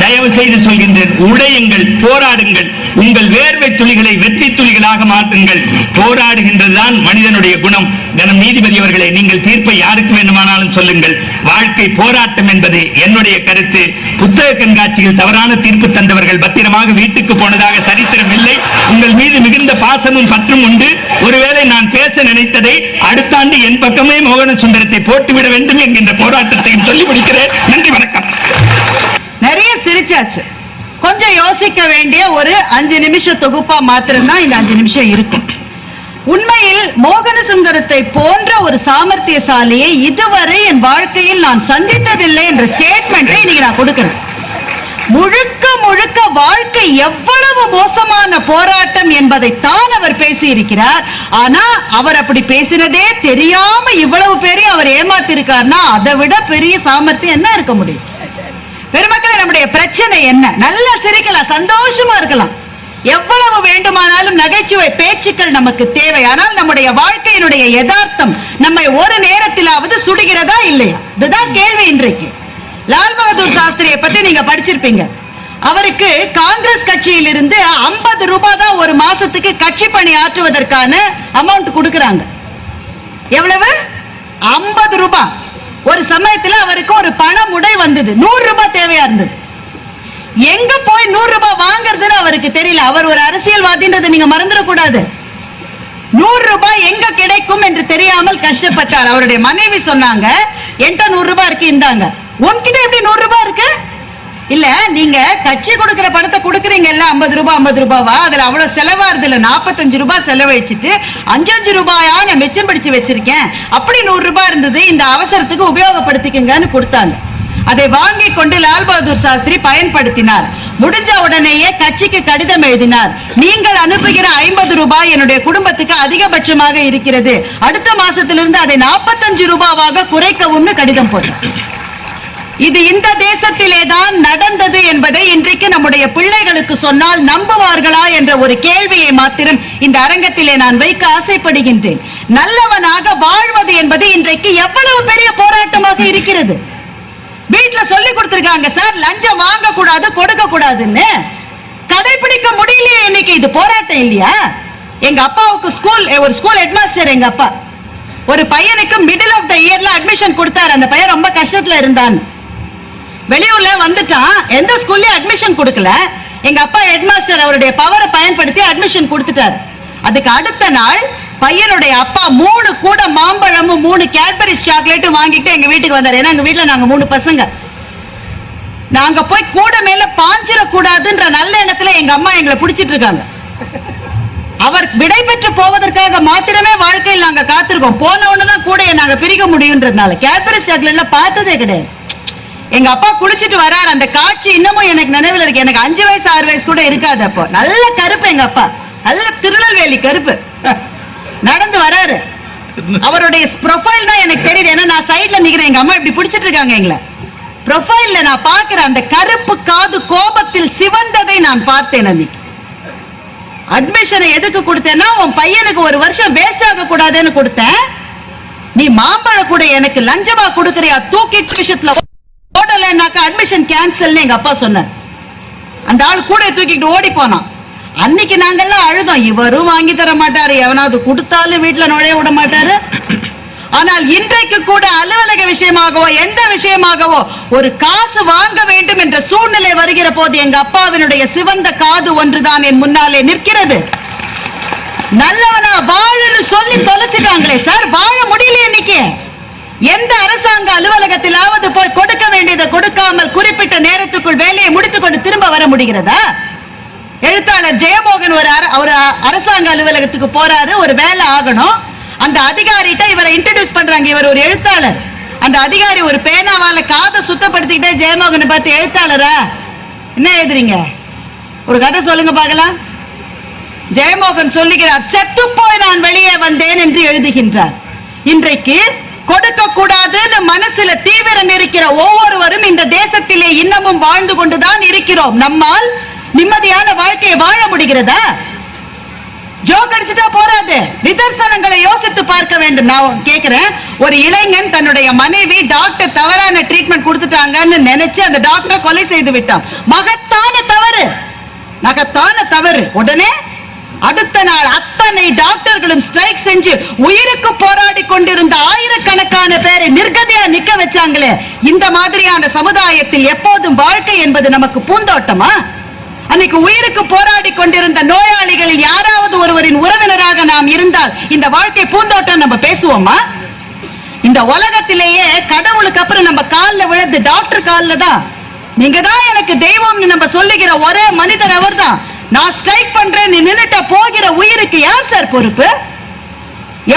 தயவு செய்து சொல்கின்றேன், உடையுங்கள், போராடுங்கள், உங்கள் வேர்வை துளிகளை வெற்றி துளிகளாக மாற்றுங்கள். போராடுகின்றதுதான் மனிதனுடைய குணம். கனம் நீதிபதி அவர்களே, நீங்கள் தீர்ப்பை யாருக்கு வேண்டுமானாலும் சொல்லுங்கள். வாழ்க்கை போராட்டம் என்பது என்னுடைய கருத்து. புத்தக கண்காட்சியில் தவறான தீர்ப்பு தந்தவர்கள் பத்திரமாக வீட்டுக்கு போனதாக சரித்திரம் இல்லை. உங்கள் மீது மிகுந்த பாசமும் பற்றும் உண்டு. ஒருவேளை நான் பேச நினைத்ததை அடுத்த ஆண்டு என் பக்கமே மோகன சுந்தரத்தை போட்டுவிட வேண்டும் என்கின்ற போராட்டத்தையும் சொல்லி முடிக்கிறேன். நன்றி, வணக்கம். நிறைய சிரிச்சாச்சு. கொஞ்சம் யோசிக்க வேண்டிய ஒரு 5 நிமிஷம் தொகுப்பா மாத்திரம்தான் இந்த 5 நிமிஷம் இருக்கும். உண்மையில் மோகன சுந்தரத்தை போன்ற ஒரு சாமர்த்தியசாலியை இதுவரை என் வாழ்க்கையில் நான் சந்தித்ததில்லை என்ற ஸ்டேட்மெண்ட்டை இன்னைக்கு நான் கொடுக்கிறேன். முழுக்க முழுக்க வாழ்க்கை எவ்வளவு மோசமான போராட்டம் என்பதை தான் அவர் பேசி இருக்கிறார். ஆனா அவர் அப்படி பேசினதே தெரியாம இவ்வளவு பேரையும் அவர் ஏமாத்திருக்காருன்னா அதை விட பெரிய சாமர்த்தியம் என்ன இருக்க முடியும்? பெருமக்களே, நம்முடைய பிரச்சனை என்ன? நல்லா சிரிக்கலாம், சந்தோஷமா இருக்கலாம், எவ்வளவு வேண்டுமானாலும் நகைச்சுவை பேச்சுக்கள் நமக்கு தேவை. ஆனால் நம்முடைய வாழ்க்கையினுடைய யதார்த்தம் நம்மை ஒரு நேரத்திலாவது சுடுகிறதா இல்லையா? இதுதான் கேள்வி இன்றைக்கு. லால் பகதூர் சாஸ்திரியை பத்தி நீங்க படிச்சிருப்பீங்க. அவருக்கு காங்கிரஸ் கட்சியில் இருந்து 50 ரூபாய் தான் ஒரு மாசத்துக்கு கட்சி பணி ஆற்றுவதற்கான அமௌண்ட் கொடுக்கறாங்க. எவ்வளவு? 50 ரூபாய். ஒரு சமயத்துல அவருக்கு ஒரு பணமுடை வந்தது, 100 ரூபாய் தேவையா இருந்தது. எங்க போய் 100 ரூபாய் வாங்குறதுன்னு அவருக்கு தெரியல. அவர் ஒரு அரசியல்வாதின்றதை நீங்க மறந்துடக்கூடாது. 100 ரூபாய் எங்க கிடைக்கும் என்று தெரியாமல் கஷ்டப்பட்டார். அவருடைய மனைவி சொன்னாங்க, என்கிட்ட 100 ரூபாய் இருக்கு, இந்தாங்க. உன்கிட்ட எப்படி 100 ரூபாய் இருக்கு? இல்ல, நீங்க கட்சி கொடுக்கிற பணத்தை கொடுக்குறீங்கல்ல, 50 ரூபாய் 50 ரூபாவா, அதுல அவ்வளவு செலவாருது இல்ல, 45 ரூபாய் செலவழிச்சிட்டு 5 ரூபாயா நான் மிச்சம் பிடிச்சு வச்சிருக்கேன், அப்படி 100 ரூபாய் இருந்தது, இந்த அவசரத்துக்கு உபயோகப்படுத்திக்கங்கன்னு கொடுத்தாங்க. அதை வாங்கி கொண்டு லால் பகதூர் சாஸ்திரி பயன்படுத்தினார். முடிஞ்ச உடனேயே கட்சிக்கு கடிதம் எழுதினார். நீங்கள் அனுப்புகிற 50 ரூபாய் என்னுடைய குடும்பத்துக்கு அதிகபட்சமாக இருக்கிறது, அடுத்த மாசத்திலிருந்து அதை 45 ரூபாவாக குறைக்கவும் கடிதம் போட்டார். இது இந்த தேசத்திலே தான் நடந்தது என்பதை இன்றைக்கு நம்முடைய பிள்ளைகளுக்கு சொன்னால் நம்புவார்களா என்ற ஒரு கேள்வியை மாத்திரம் இந்த அரங்கத்திலே நான் வைக்க ஆசைப்படுகின்றேன். நல்லவனாக வாழ்வது என்பது இன்றைக்கு எவ்வளவு பெரிய போராட்டமாக இருக்கிறது. வீட்டுல சொல்லி கொடுத்திருக்காங்க, சார் லஞ்சம் வாங்க கூடாது, கொடுக்க கூடாதுன்னு. கடைபிடிக்க முடியலையே இன்னைக்கு. இது போராட்டம் இல்லையா? எங்க அப்பாவுக்கு ஒரு ஸ்கூல் ஹெட்மாஸ்டர். எங்க அப்பா ஒரு பையனுக்கு மிடில் ஆஃப் த இயர்ல அட்மிஷன் கொடுத்தாரு. அந்த பையன் ரொம்ப கஷ்டத்துல இருந்தான், வெளியூர்ல வந்துட்டான், எந்த ஸ்கூல்லயும் அட்மிஷன் கொடுக்கல. எங்க அப்பா ஹெட்மாஸ்டர் அவருடைய பவரை பயன்படுத்தி அட்மிஷன் கொடுத்துட்டார். அதுக்கு அடுத்த நாள் பையனுடைய அப்பா 3 கூட மாம்பழமும் 3 கேட்பரிஸ் சாக்லேட்டும் வாங்கிட்டு எங்க வீட்டுக்கு வந்தார். ஏன்னா எங்க வீட்டுல நாங்க 3 பசங்க. நாங்க போய் கூட மேல பாஞ்சிட கூடாதுன்ற நல்ல எண்ணத்துல எங்க அம்மா எங்களை பிடிச்சிட்டு இருக்காங்க. அவர் விடை பெற்று போவதற்காக மாத்திரமே வாழ்க்கையில் நாங்க காத்திருக்கோம். போன உடனேதான் கூட நாங்க பிரிக்க முடியும்ன்றதுனால கேட்பரிஸ் சாக்லேட்ல பார்த்ததே கிடையாது. எங்க அப்பா குளிச்சிட்டு வராரு. அந்த காட்சி இன்னமும் எனக்கு நினைவில் இருக்கு. எனக்கு 5 வயசு 6 வயசு கூட இருக்காது. அப்போ நல்ல கருப்பு, எங்க அப்பா நல்ல திருநெல்வேலி கருப்பு, நடந்து வராரு. அவருடைய ப்ரொஃபைல் தான் எனக்கு தெரியுது. ஏன்னா நான் சைட்ல நிக்கிறேன், எங்க அம்மா இப்படி பிடிச்சிட்டு இருக்காங்க எங்களை. ப்ரொஃபைல்ல நான் பாக்குறேன், அந்த கருப்பு காது கோபத்தில் சிவந்ததை நான் பார்த்தேன். அன்னைக்கு அட்மிஷனை எதுக்கு கொடுத்தேன்னா, உன் பையனுக்கு 1 வருஷம் வேஸ்ட் ஆக கூடாதுன்னு கொடுத்தேன். நீ மாம்பழ கூட எனக்கு லஞ்சமா கொடுக்கறியா, தூக்கிட்டு விஷயத்துல ஓடல வரலன்னாக்கா அட்மிஷன் கேன்சல்னு எங்க அப்பா சொன்னார். அந்த ஆள் கூட தூக்கிட்டு ஓடி போனான். அன்னைக்கு நாங்கெல்லாம் அழுதோம், இவரும் வாங்கி தர மாட்டாரு, எவனாவது கொடுத்தாலும் வீட்டுல நுழைய விட மாட்டாரு. ஆனால் இன்றைக்கு கூட அலுவலக விஷயமாகவோ எந்த விஷயமாகவோ ஒரு காசு வாங்க வேண்டும் என்ற சூழ்நிலை வருகிற போது எங்க அப்பாவினுடைய சிவந்த காது ஒன்றுதான் என் முன்னாலே நிற்கிறது. நல்லவனா வாழன்னு சொல்லி தொலைச்சிட்டாங்களே சார், வாழ முடியல. இன்னைக்கு எந்த அரசாங்க அலுவலகத்திலாவது போய் கொடுக்க வேண்டியதை கொடுக்காமல் குறிப்பிட்ட நேரத்துக்குள் வேலையை முடித்துக் கொண்டு திரும்ப வர முடிகிறதா? எழுத்தாளர் ஜெயமோகன் ஒரு அரசாங்க அலுவலகத்துக்கு போறாரு, ஒரு வேலை ஆகணும். அந்த அதிகாரிட்ட இவரை இன்ட்ரோடியூஸ் பண்றாங்க, இவர் ஒரு எழுத்தாளர். அந்த அதிகாரி ஒரு பேனாவால காதை சுத்தப்படுத்திக்கிட்டே ஜெயமோகனை பார்த்து, எழுத்தாளரா என்ன எழுதுறீங்க, ஒரு கதை சொல்லுங்க பார்க்கலாம். ஜெயமோகன் சொல்லுகிறார், செத்து போய் நான் வெளியே வந்தேன் என்று எழுதுகின்றார். இன்றைக்கு கொடுக்க கூடாதுன்னு மனசுல தீவிரம் இருக்கிற ஒவ்வொருவரும் இந்த தேசத்திலே இன்னமும் வாழ்ந்து கொண்டுதான் இருக்கிறோம். நம்மால் நிம்மதியான வாழ்க்கையை வாழ முடிகிறதா? ஜோக் அடிச்சுட்டா போறாது, நிதர்சனங்களை யோசித்து பார்க்க வேண்டும். நான் கேக்குறேன், ஒரு இளைஞன் தன்னுடைய மனைவி டாக்டர் தவறான ட்ரீட்மெண்ட் கொடுத்துட்டாங்கன்னு நினைச்சு அந்த டாக்டர் கொலை செய்து விட்டான். மகத்தான தவறு, மகத்தான தவறு. உடனே அடுத்த நாள் அத்தனை டாக்டர்களும் ஸ்ட்ரைக் செஞ்சு உயிருக்கு போராடி கொண்டிருந்த ஆயிரக்கணக்கான பேரை நிர்கதியா நிக்க வச்சாங்களே. இந்த மாதிரியான சமுதாயத்தில் எப்போதும் வாழ்க்கை என்பது நமக்கு பூந்தோட்டமா? அன்னைக்கு உயிருக்கு போராடி கொண்டிருந்த நோயாளிகளில் யாராவது ஒருவரின் உறவினராக நாம் இருந்தால் இந்த வாழ்க்கை பூந்தோட்டம் நம்ம பேசுவோமா? இந்த உலகத்திலேயே கடவுளுக்கு அப்புறம் நம்ம கால்ல விழுந்து டாக்டர் கால்ல தான், நீங்க தான் எனக்கு தெய்வம்னு நம்ம சொல்லுகிற ஒரே மனிதர் அவர் தான். நான் ஸ்ட்ரைக் பண்றேன், நீ நின்னுட்ட போகிற உயிருக்கு யார் சார் பொறுப்பு?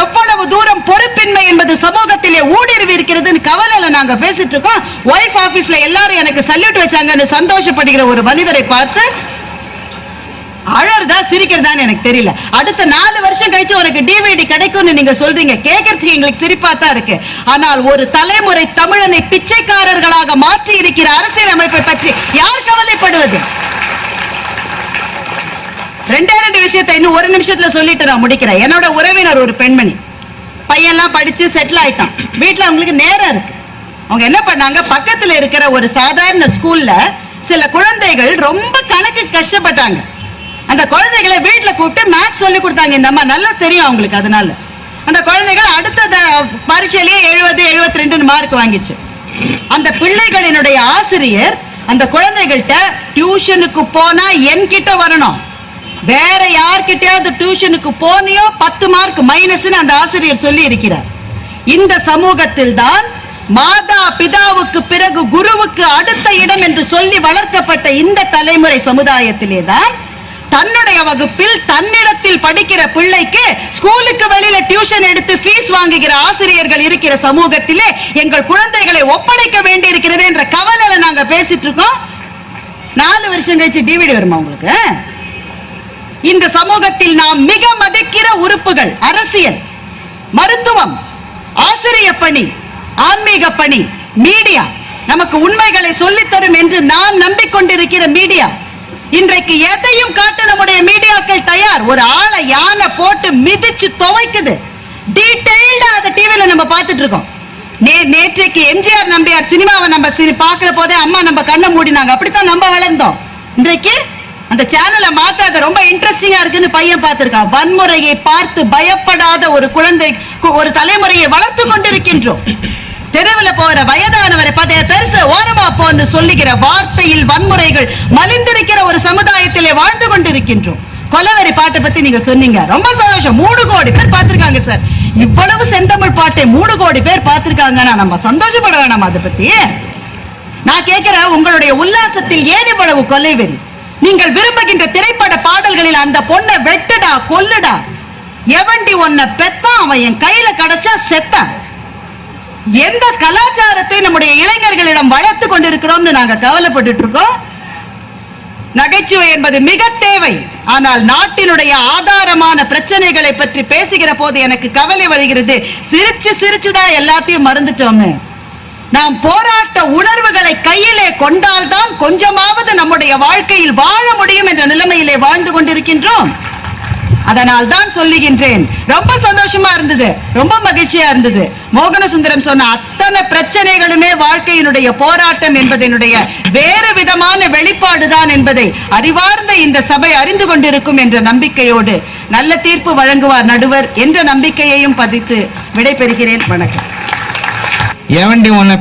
எவ்வளவு தூரம் பொறுப்பின்மை என்பது சமூகத்திலே ஊடுருவி இருக்கிறதுன்னு கவலையில நாங்க பேசிட்டு இருக்கோம். ஒய்ஃப் ஆபீஸ்ல எல்லாரும் எனக்கு சல்யூட் வச்சாங்கன்னு சந்தோஷப்படுகிற ஒரு மனிதரை பார்த்து அழறதா சிரிக்கிறதான்னு எனக்கு தெரியல. அடுத்த 4 வருஷம் கழிச்சு உனக்கு டிவிடி கிடைக்கும்னு நீங்க சொல்றீங்க, கேட்கறதுக்கு எங்களுக்கு சிரிப்பா தான் இருக்கு. ஆனால் ஒரு தலைமுறை தமிழனை பிச்சைக்காரர்களாக மாற்றி இருக்கிற அரசியல் அமைப்பை பற்றி யார் கவலைப்படுவது? ரெண்டு விஷயத்தை இன்னும் ஒரு நிமிஷத்துல சொல்லிட்டு நான் முடிக்கிறேன். என்னோட உறவினர் ஒரு பெண்மணி, பையன்லாம் படிச்சு செட்டில் ஆயிட்டான். வீட்டுல அவங்களுக்கு நேரம் இருக்கு. அவங்க என்ன பண்ணாங்க, பக்கத்துல இருக்கிற ஒரு சாதாரண ஸ்கூல்ல சில குழந்தைகள் ரொம்ப கணக்கு கஷ்டப்பட்டாங்க. அந்த குழந்தைகளை வீட்டுல கூப்பிட்டு மேத்ஸ் சொல்லி கொடுத்தாங்க. இந்த அம்மா நல்லா தெரியும் அவங்களுக்கு. அதனால அந்த குழந்தைகள் அடுத்த பரீட்சையிலேயே 70, 72 மார்க் வாங்கிச்சு. அந்த பிள்ளைகளினுடைய ஆசிரியர் அந்த குழந்தைகள்கிட்ட, டியூஷனுக்கு போனா என்கிட்ட வரணும், வேற யார்கிட்டயாவது டியூஷனுக்கு போனியோ 10 மார்க் மைனஸ் அந்த ஆசிரியர் சொல்லி இருக்கிறார். இந்த சமூகத்தில் தான் மாதா பிதாவுக்கு பிறகு குருவுக்கு அடுத்த இடம் என்று சொல்லி வளர்க்கப்பட்ட இந்த தலைமுறை சமுதாயத்திலே தான் தன்னுடைய வகுப்பில் தன்னிடத்தில் படிக்கிற பிள்ளைக்கு ஸ்கூலுக்கு வெளியில டியூஷன் எடுத்து ஃபீஸ் வாங்குகிற ஆசிரியர்கள் இருக்கிற சமூகத்திலே எங்கள் குழந்தைகளை ஒப்படைக்க வேண்டி இருக்கிறது என்ற கவலையில நாங்க பேசிட்டு இருக்கோம். 4 வருஷம் கழிச்சு டிவிடி வருமா உங்களுக்கு? இந்த சமூகத்தில் நாம் மிக மதிக்கிற உறுப்புகள் அரசியல், மருத்துவம், ஆசிரிய பணி, ஆன்மீக பணி, மீடியா, நமக்கு உண்மைகளை சொல்லித்தரும் என்று நாம் நம்பிக்கொண்டிருக்கிற மீடியா, இன்றைக்கு எதையும் காட்ட நம்முடைய மீடியாக்கள் தயார். ஒரு ஆளை யானை போட்டு மிதிச்சு துவைக்குது, டீடைல்டா அதை டிவில நம்ம பார்த்துட்டு இருக்கோம். நேற்றைக்கு எம்ஜிஆர் நம்பியார் சினிமாவை நம்ம பாக்குற போதே அம்மா நம்ம கண்ணை மூடினாங்க. அப்படித்தான் நம்ம வளர்ந்தோம். இன்றைக்கு அந்த சேனலை மாத்த ரொம்ப இன்ட்ரெஸ்டிங்கா இருக்குன்னு பையன் பார்த்திருக்கான். வன்முறையை பார்த்து பயப்படாத ஒரு குழந்தை, ஒரு தலைமுறையை வளர்த்து கொண்டிருக்கின்றோம். தெருவில் போகிற வயதானவரை பார்த்து பெருசு ஓரமா போன்னு சொல்லுகிற வார்த்தையில் வன்முறைகள் மலிந்திருக்கிற ஒரு சமுதாயத்திலே வாழ்ந்து கொண்டிருக்கின்றோம். கொலவெறி பாட்டை பத்தி நீங்க சொன்னீங்க, ரொம்ப சந்தோஷம். 3 கோடி பேர் பார்த்திருக்காங்க சார். இவ்வளவு செந்தமிழ் பாட்டை 3 கோடி பேர் பார்த்திருக்காங்கன்னா நம்ம சந்தோஷப்பட வேணாம்? அதை பத்தி நான் கேட்கிறேன், உங்களுடைய உல்லாசத்தில் ஏன் இவ்வளவு கொலைவெறி? நீங்கள் விரும்புகின்ற திரைப்பட பாடல்களில் அந்த பொண்ணை வெட்டுடா, கொல்லுடா, எவண்டி ஒன்ன பெத்தான், அவன் என் கையில கிடைச்சா செத்தான். எந்த கலாச்சாரத்தை நம்முடைய இளைஞர்களிடம் வளர்த்து கொண்டிருக்கிறோம் நாங்க கவலைப்பட்டு இருக்கோம். நகைச்சுவை என்பது மிக தேவை. ஆனால் நாட்டினுடைய ஆதாரமான பிரச்சனைகளை பற்றி பேசுகிற போது எனக்கு கவலை வருகிறது. சிரிச்சு சிரிச்சுதான் எல்லாத்தையும் மறந்துட்டோமே. நாம் போராட்ட உணர்வுகளை கையிலே கொண்டால்தான் கொஞ்சமாவது நம்முடைய வாழ்க்கையில் வாழ முடியும் என்ற நிலைமையிலே வாழ்ந்து கொண்டிருக்கின்றோம். அதனால் தான் சொல்லுகின்றேன். ரொம்ப சந்தோஷமா இருந்தது, ரொம்ப மகிழ்ச்சியா இருந்தது. மோகனசுந்தரம் சொன்ன அத்தனை பிரச்சனைகளுமே வாழ்க்கையினுடைய போராட்டம் என்பதனுடைய வேறு விதமான வெளிப்பாடுதான் என்பதை அறிவார்ந்த இந்த சபை அறிந்து கொண்டிருக்கும் என்ற நம்பிக்கையோடு நல்ல தீர்ப்பு வழங்குவார் நடுவர் என்ற நம்பிக்கையையும் பதித்து விடைபெறுகிறேன். வணக்கம். எவண்டி உன்னை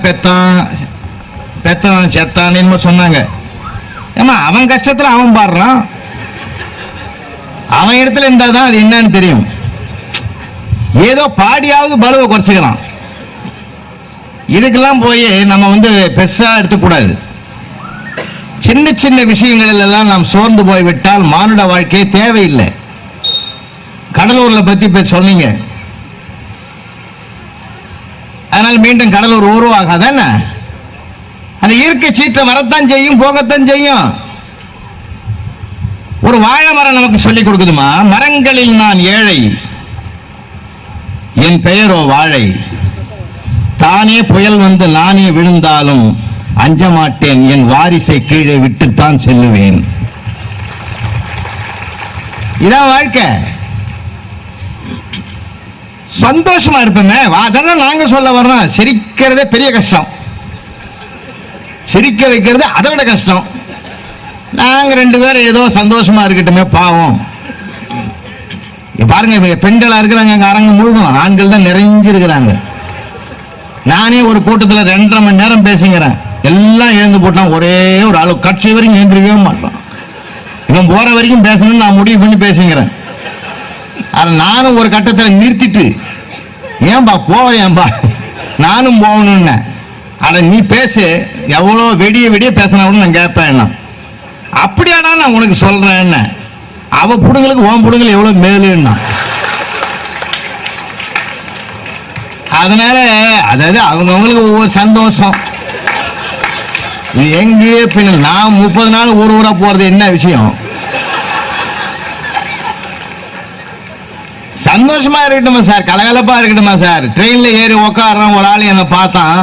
பெத்தவன் செத்தான்னு சொன்னாங்க. ஏமா அவன் கஷ்டத்துல அவன் பாடுறான், அவன் இடத்துல இருந்தாதான் அது என்னன்னு தெரியும். ஏதோ பாடியாவது பலுவை குறைச்சிக்கலாம். இதுக்கெல்லாம் போய் நம்ம பெருசா எடுத்துக்கூடாது. சின்ன சின்ன விஷயங்களில் எல்லாம் நாம் சோர்ந்து போய்விட்டால் மானுட வாழ்க்கையே தேவையில்லை. கடலூர்ல பத்தி சொன்னீங்க, அதனால் மீண்டும் கடலூர் உருவாகாதானே? அது இயற்கை சீற்றம் வரத்தான் செய்யும், போகத்தான் செய்யும். ஒரு வாழை மரம் நமக்கு சொல்லிக் கொடுக்குதுமா, மரங்களில் நான் ஏழை, என் பெயரோ வாழை, தானே புயல் வந்து நானே விழுந்தாலும் அஞ்ச மாட்டேன், என் வாரிசை கீழே விட்டுத்தான் செல்லுவேன். இதான் வாழ்க்கை. சந்தோஷமா இருப்பேன். அதெல்லாம் நாங்க சொல்ல வர்றோம். சிரிக்கிறதே பெரிய கஷ்டம், சிரிக்க வைக்கிறது அதை விட கஷ்டம். நாங்க 2 பேரும் ஏதோ சந்தோஷமா இருக்கட்டுமே பாவம். பாருங்க, பெண்களா இருக்கிறாங்க எங்க அரங்கு முழுதும், ஆண்கள் தான் நிறைஞ்சிருக்கிறாங்க. நானே ஒரு கூட்டத்தில் 2.5 மணி நேரம் பேசுங்கிறேன். எல்லாம் எழுந்து போட்டான். ஒரே ஒரு ஆளு கட்சி வரைக்கும் எழுந்திருக்கவே மாட்டான். இவன் போற வரைக்கும் பேசணும்னு நான் முடிவு பண்ணி பேசுங்கிறேன். நானும் ஒரு கட்டத்தில் நிறுத்திட்டு, ஏன்பா போவேன்பா, நானும் போகணும்னு. அட நீ பேசு, எவ்வளோ வெடிய வெடிய பேசினா கூட நான் கேட்பேன். என்ன அப்படியாடா நான் உனக்கு சொல்றேன். என்ன அவ புடுங்களுக்கு ஓம் புடுங்கள் எவ்வளவு மேலுன்னா. அதனால அதாவது அவங்கவுங்களுக்கு ஒவ்வொரு சந்தோஷம். இது எங்கேயே பின்ன நான் 30 நாள் ஊரா போறது என்ன விஷயம்? சந்தோஷமா இருக்கட்டுமா சார், கலகலப்பா இருக்கட்டுமா சார். ட்ரெயின்ல ஏறி உக்காடுறான், ஒரு ஆள் என்னை பார்த்தான்,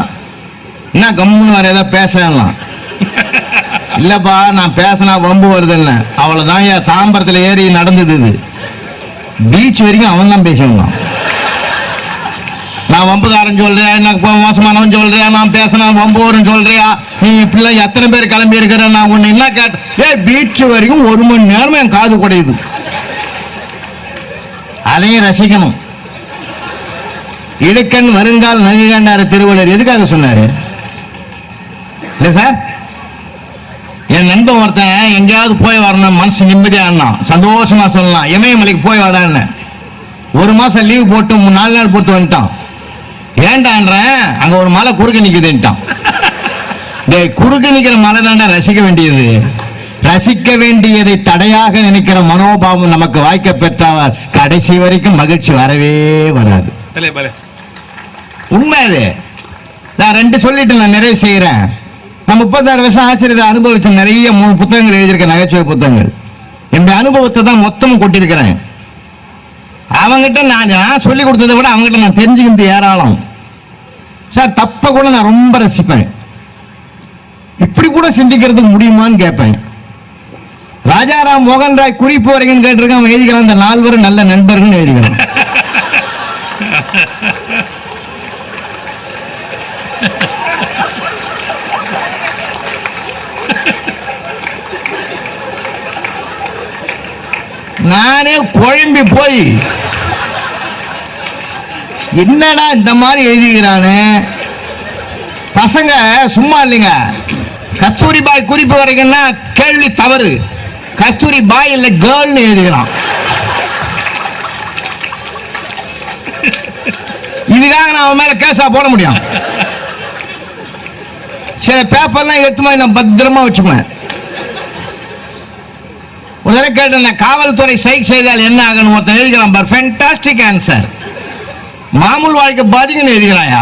என்ன கம்முன்னு வேற ஏதாவது பேசலாம். இல்லப்பா நான் பேசினா வம்பு வருதுன்னு. அவ்வளவுதான். என் தாம்பரத்தில் ஏறி நடந்தது. இது பீச் வரைக்கும் அவன் தான் பேசணும். நான் வம்புக்காரன் சொல்றேன், எனக்கு மோசமானவன் சொல்றேன், நான் பேசினா வம்பு வரும்னு சொல்றியா, நீ இப்படிலாம் எத்தனை பேர் கிளம்பி இருக்கிற, நான் ஒண்ணு என்ன கேட்டேன். பீச் வரைக்கும் 1 மணி நேரம் என் காது குடையுது. அதையும் ரசிக்கணும். இடுக்கண் வருங்கால் நகுகண்டார திருவள்ளுவர் எதுக்காக சொன்னாரு இல்ல சார்? என் நண்பன் ஒருத்தன் எங்கேயாவது போய் வரணும், மனசு நிம்மதியா சந்தோஷமா சொல்லலாம், இமயமலைக்கு போய் வரான்னு 1 மாசம் லீவ் போட்டு 4 நாள் போட்டு வந்துட்டான். ஏன்டான்றேன், அங்க ஒரு மலை குறுக்க நிக்குதுன்ட்டான். குறுக்க நிக்கிற மலை தாண்டா ரசிக்க வேண்டியது. ரசிக்க வேண்டியதை தடையாக நினைக்கிற மனோபாவம் நமக்கு வாய்க்க பெற்றால் கடைசி வரைக்கும் மகிழ்ச்சி வரவே வராது. உண்மை அது. நான் 2 சொல்லிட்டு நான் நிறைவு செய்யறேன். நான் 36 வருஷம் ஆசிரியர் அனுபவிச்ச நிறைய 3 புத்தகங்கள் எழுதியிருக்கேன், நகைச்சுவை புத்தகங்கள். இந்த அனுபவத்தை தான் மொத்தமும் கொட்டிருக்கிறேன். அவங்ககிட்ட நான் சொல்லி கொடுத்ததை விட அவங்ககிட்ட நான் தெரிஞ்சுக்கிட்டு ஏராளம் சார். தப்ப கூட நான் ரொம்ப ரசிப்பேன். இப்படி கூட சிந்திக்கிறதுக்கு முடியுமான்னு கேட்பேன். ராஜாராம் மோகன் ராய் குறிப்பு வரைக்கும் கேட்டிருக்கான், அவன் எழுதிக்கிறான், இந்த 4 நல்ல நண்பர்கள் எழுதிக்கிறான். நானே குழம்பி போய் என்னடா இந்த மாதிரி எழுதிக்கிறானு. பசங்க சும்மா இல்லைங்க. கஸ்தூரி பாய் குறிப்பு வரைக்கும்னா கேள்வி தவறு. கஸ்தூரி பாய் இல்ல கேர்ள்னு எழுதுகிறான். இதுக்காக நான் அவன் மேல கேஸா போட முடியும். சில பேப்பர்லாம் எடுத்துமா நான் பத்திரமா வச்சுக்குவேன். ஒரு தடவை கேட்டேன், காவல்துறை ஸ்ட்ரைக் செய்தால் என்ன ஆகணும் ஒருத்தன் எழுதிக்கிறான் பார். Fantastic answer. மாமூல் வாழ்க்கை பாதிக்குன்னு எழுதிக்கிறாயா?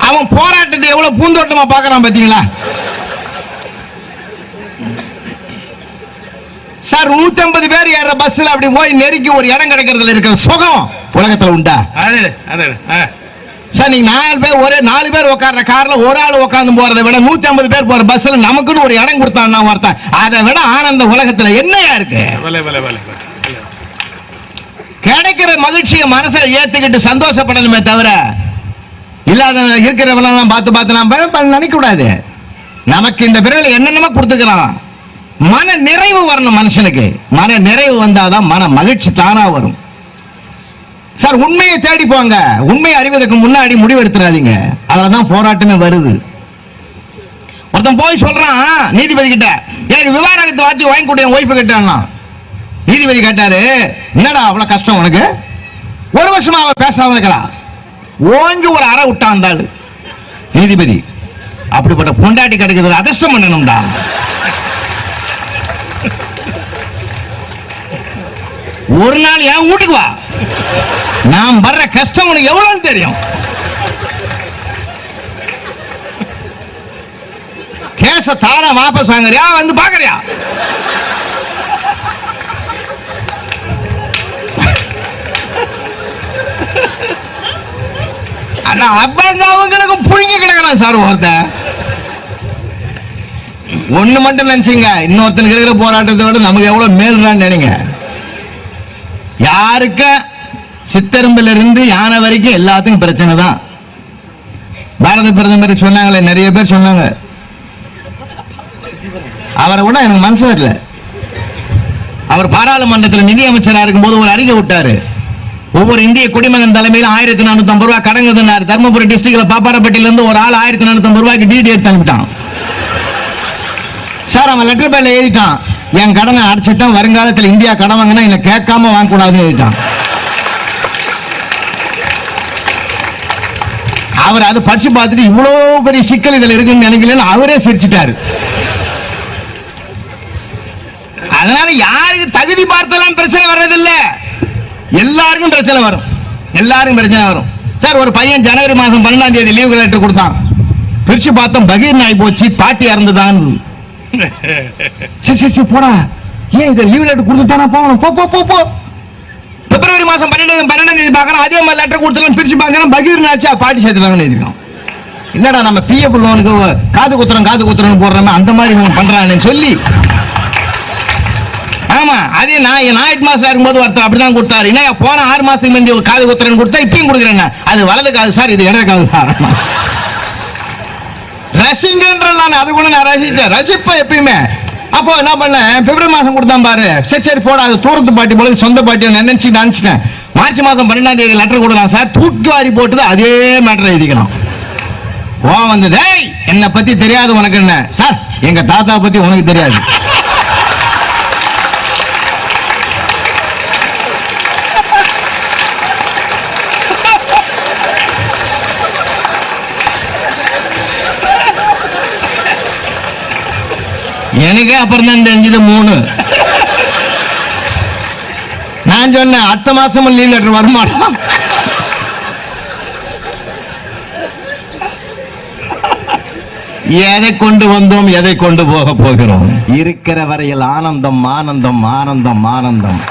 அவன் போராட்டத்தை எவ்வளவு பூந்தோட்டமா பார்க்கறான் பாத்தீங்களா சார்? 150 பேர் ஏற பஸ்ல அப்படி போய் நெருக்கி ஒரு இடம் கிடைக்கிறதுல இருக்கிற சுகம் உலகத்துல உண்டா? சார் நீங்க 4 பேர் ஒரே 4 பேர் உட்கார்ற கார்ல ஒரு ஆள் உட்கார்ந்து போறதை விட 150 பேர் போற பஸ்ல நமக்குன்னு ஒரு இடம் கொடுத்தான்னா ஒருத்தன், அதை விட ஆனந்த உலகத்துல என்னையா இருக்கு? கிடைக்கிற மகிழ்ச்சியை மனசை ஏத்துக்கிட்டு சந்தோஷப்படணுமே தவிர இல்லாத இருக்கிறவெல்லாம் பார்த்து நாம் நினைக்க கூடாது. நமக்கு இந்த பிறகு என்னென்னமோ கொடுத்துக்கிறான். மன நிறைவு வரணும் மனுஷனுக்கு. மன நிறைவு வந்தாதான் மன மகிழ்ச்சி தானா வரும். சார் உண்மையை தேடி போங்க. உண்மையை அறிவதற்கு முன்னாடி முடிவெடுத்துறாதீங்க. அதனாலதான் போராட்டமே வருது. ஒருத்தன் போய் சொல்றான் நீதிபதி கிட்ட, எனக்கு விவாகரத்து வாத்தி வாங்கி கொடுத்த என் ஒய்ஃபு கிட்டாங்க. நீதிபதி கேட்டாரு, என்னடா அவ்வளவு கஷ்டம் உனக்கு? 1 வருஷமா அவ பேசாம இருக்கிறா. ஓங்கி ஒரு அறை விட்டான் அந்த ஆளு. நீதிபதி, அப்படிப்பட்ட பொண்டாட்டி கிடைக்கிறது அதிர்ஷ்டம் பண்ணணும்டா. ஒரு நாள் என் வீட்டுக்கு வா, நான் வர்ற கஷ்டம் உனக்கு எவ்வளவு தெரியும். கேச தாரா வாபஸ் வாங்குறியா, வந்து பாக்குறியா? அவங்களுக்கு புழுங்கி கிடக்கிறான் சார் ஒருத்தன். ஒண்ணு மட்டும் நினைச்சீங்க, இன்னொருத்தனுக்கு இருக்கிற போராட்டத்தை விட நமக்கு எவ்வளவு மேல்றான்னு நினைங்க. யாருக்கு சித்தரும்புல இருந்து யானை வரைக்கும் எல்லாத்துக்கும் பிரச்சனை தான். பாரத பிரதமர் சொன்னாங்களே, நிறைய பேர் சொன்னாங்க. அவரை கூட எனக்கு மனசு வரல. அவர் பாராளுமன்றத்தில் நிதி அமைச்சராக இருக்கும் போது ஒரு அறிக்கை விட்டாரு. ஒவ்வொரு இந்திய குடிமகன் தலைமையில் 1450 ரூபாய் கடங்குதுன்னாரு. தர்மபுரி டிஸ்ட்ரிக்ட்ல பாப்பாரப்பட்டியில இருந்து ஒரு ஆள் 1450 ரூபாய்க்கு டிடி எடுத்து அனுப்பிட்டான். சார் அவன் லெட்டர் பேர்ல எழுதிட்டான், என் கடனை அடைச்சிட்டான், வருங்காலத்தில் இந்தியா கடன் வாங்கினா என்ன கேட்காம வாங்க கூடாதுன்னு எழுதிட்டான். அவர் அது படிச்சு பார்த்துட்டு இவ்வளவு பெரிய சிக்கல் இதுல இருக்குன்னு நினைக்கலன்னு அவரே சிரிச்சிட்டாரு. அதனால யாருக்கு தகுதி பார்த்தெல்லாம் பிரச்சனை வர்றதில்லை, எல்லாருக்கும் பிரச்சனை வரும். எல்லாருக்கும் பிரச்சனை வரும். சார் ஒரு பையன் ஜனவரி மாதம் 12ஆம் தேதி லீவு லெட்டர் கொடுத்தான். பிரிச்சு பார்த்தோம், பகீர் நாய் போச்சு, பாட்டி இறந்துதான். போடா, ஏன் இதை லீவு லெட்டர் கொடுத்துட்டானா, போகணும், போ போ போ. பிப்ரவரி மாதம் 12ஆம் தேதி பார்க்கறோம், அதே மாதிரி லெட்டர் கொடுத்துலாம், பிரிச்சு பார்க்கறோம், பகீர் நாச்சா பாட்டி சேர்த்துலாங்கன்னு எழுதிருக்கோம். இல்லடா நம்ம பிஎஃப் லோனுக்கு காது குத்துறோம் போடுறோம், அந்த மாதிரி பண்றான்னு சொல்லி. ஆமா, அதே நான் ஞாயிற்று மாசம் இருக்கும்போது ஒருத்தர் அப்படிதான் கொடுத்தாரு. என்ன போன 6 மாசத்துக்கு முந்தைய ஒரு காது குத்துறேன்னு கொடுத்தா இப்பயும் கொடுக்குறேங்க. அது வலது காது சார், இது இடது காது சார். ரசிங்கன்ற நான் அது கூட நான் ரசிப்பேன் எப்பயுமே. அப்போ என்ன பண்ணேன், பிப்ரவரி மாசம் கொடுத்தான் பாரு, சரி போடா, அது தூரத்து பாட்டி போல சொந்த பாட்டி நினைச்சிட்டேன். மார்ச் மாதம் 12ஆம் தேதி லெட்டர் கொடுக்கலாம் சார், தூக்கி வாரி போட்டு அதே மேட்டர் எழுதிக்கணும். வந்தது, என்னை பத்தி தெரியாது உனக்கு என்ன சார், எங்க தாத்தா பத்தி உனக்கு தெரியாது. எனக்கு அப்புறம் தான் தெரிஞ்சது 3. நான் சொன்னேன் அடுத்த மாசம் லீவ் லெட்டர் வரமாட்டோம். எதை கொண்டு வந்தோம், எதை கொண்டு போக போகிறோம். இருக்கிற வரையில் ஆனந்தம் ஆனந்தம் ஆனந்தம் ஆனந்தம்.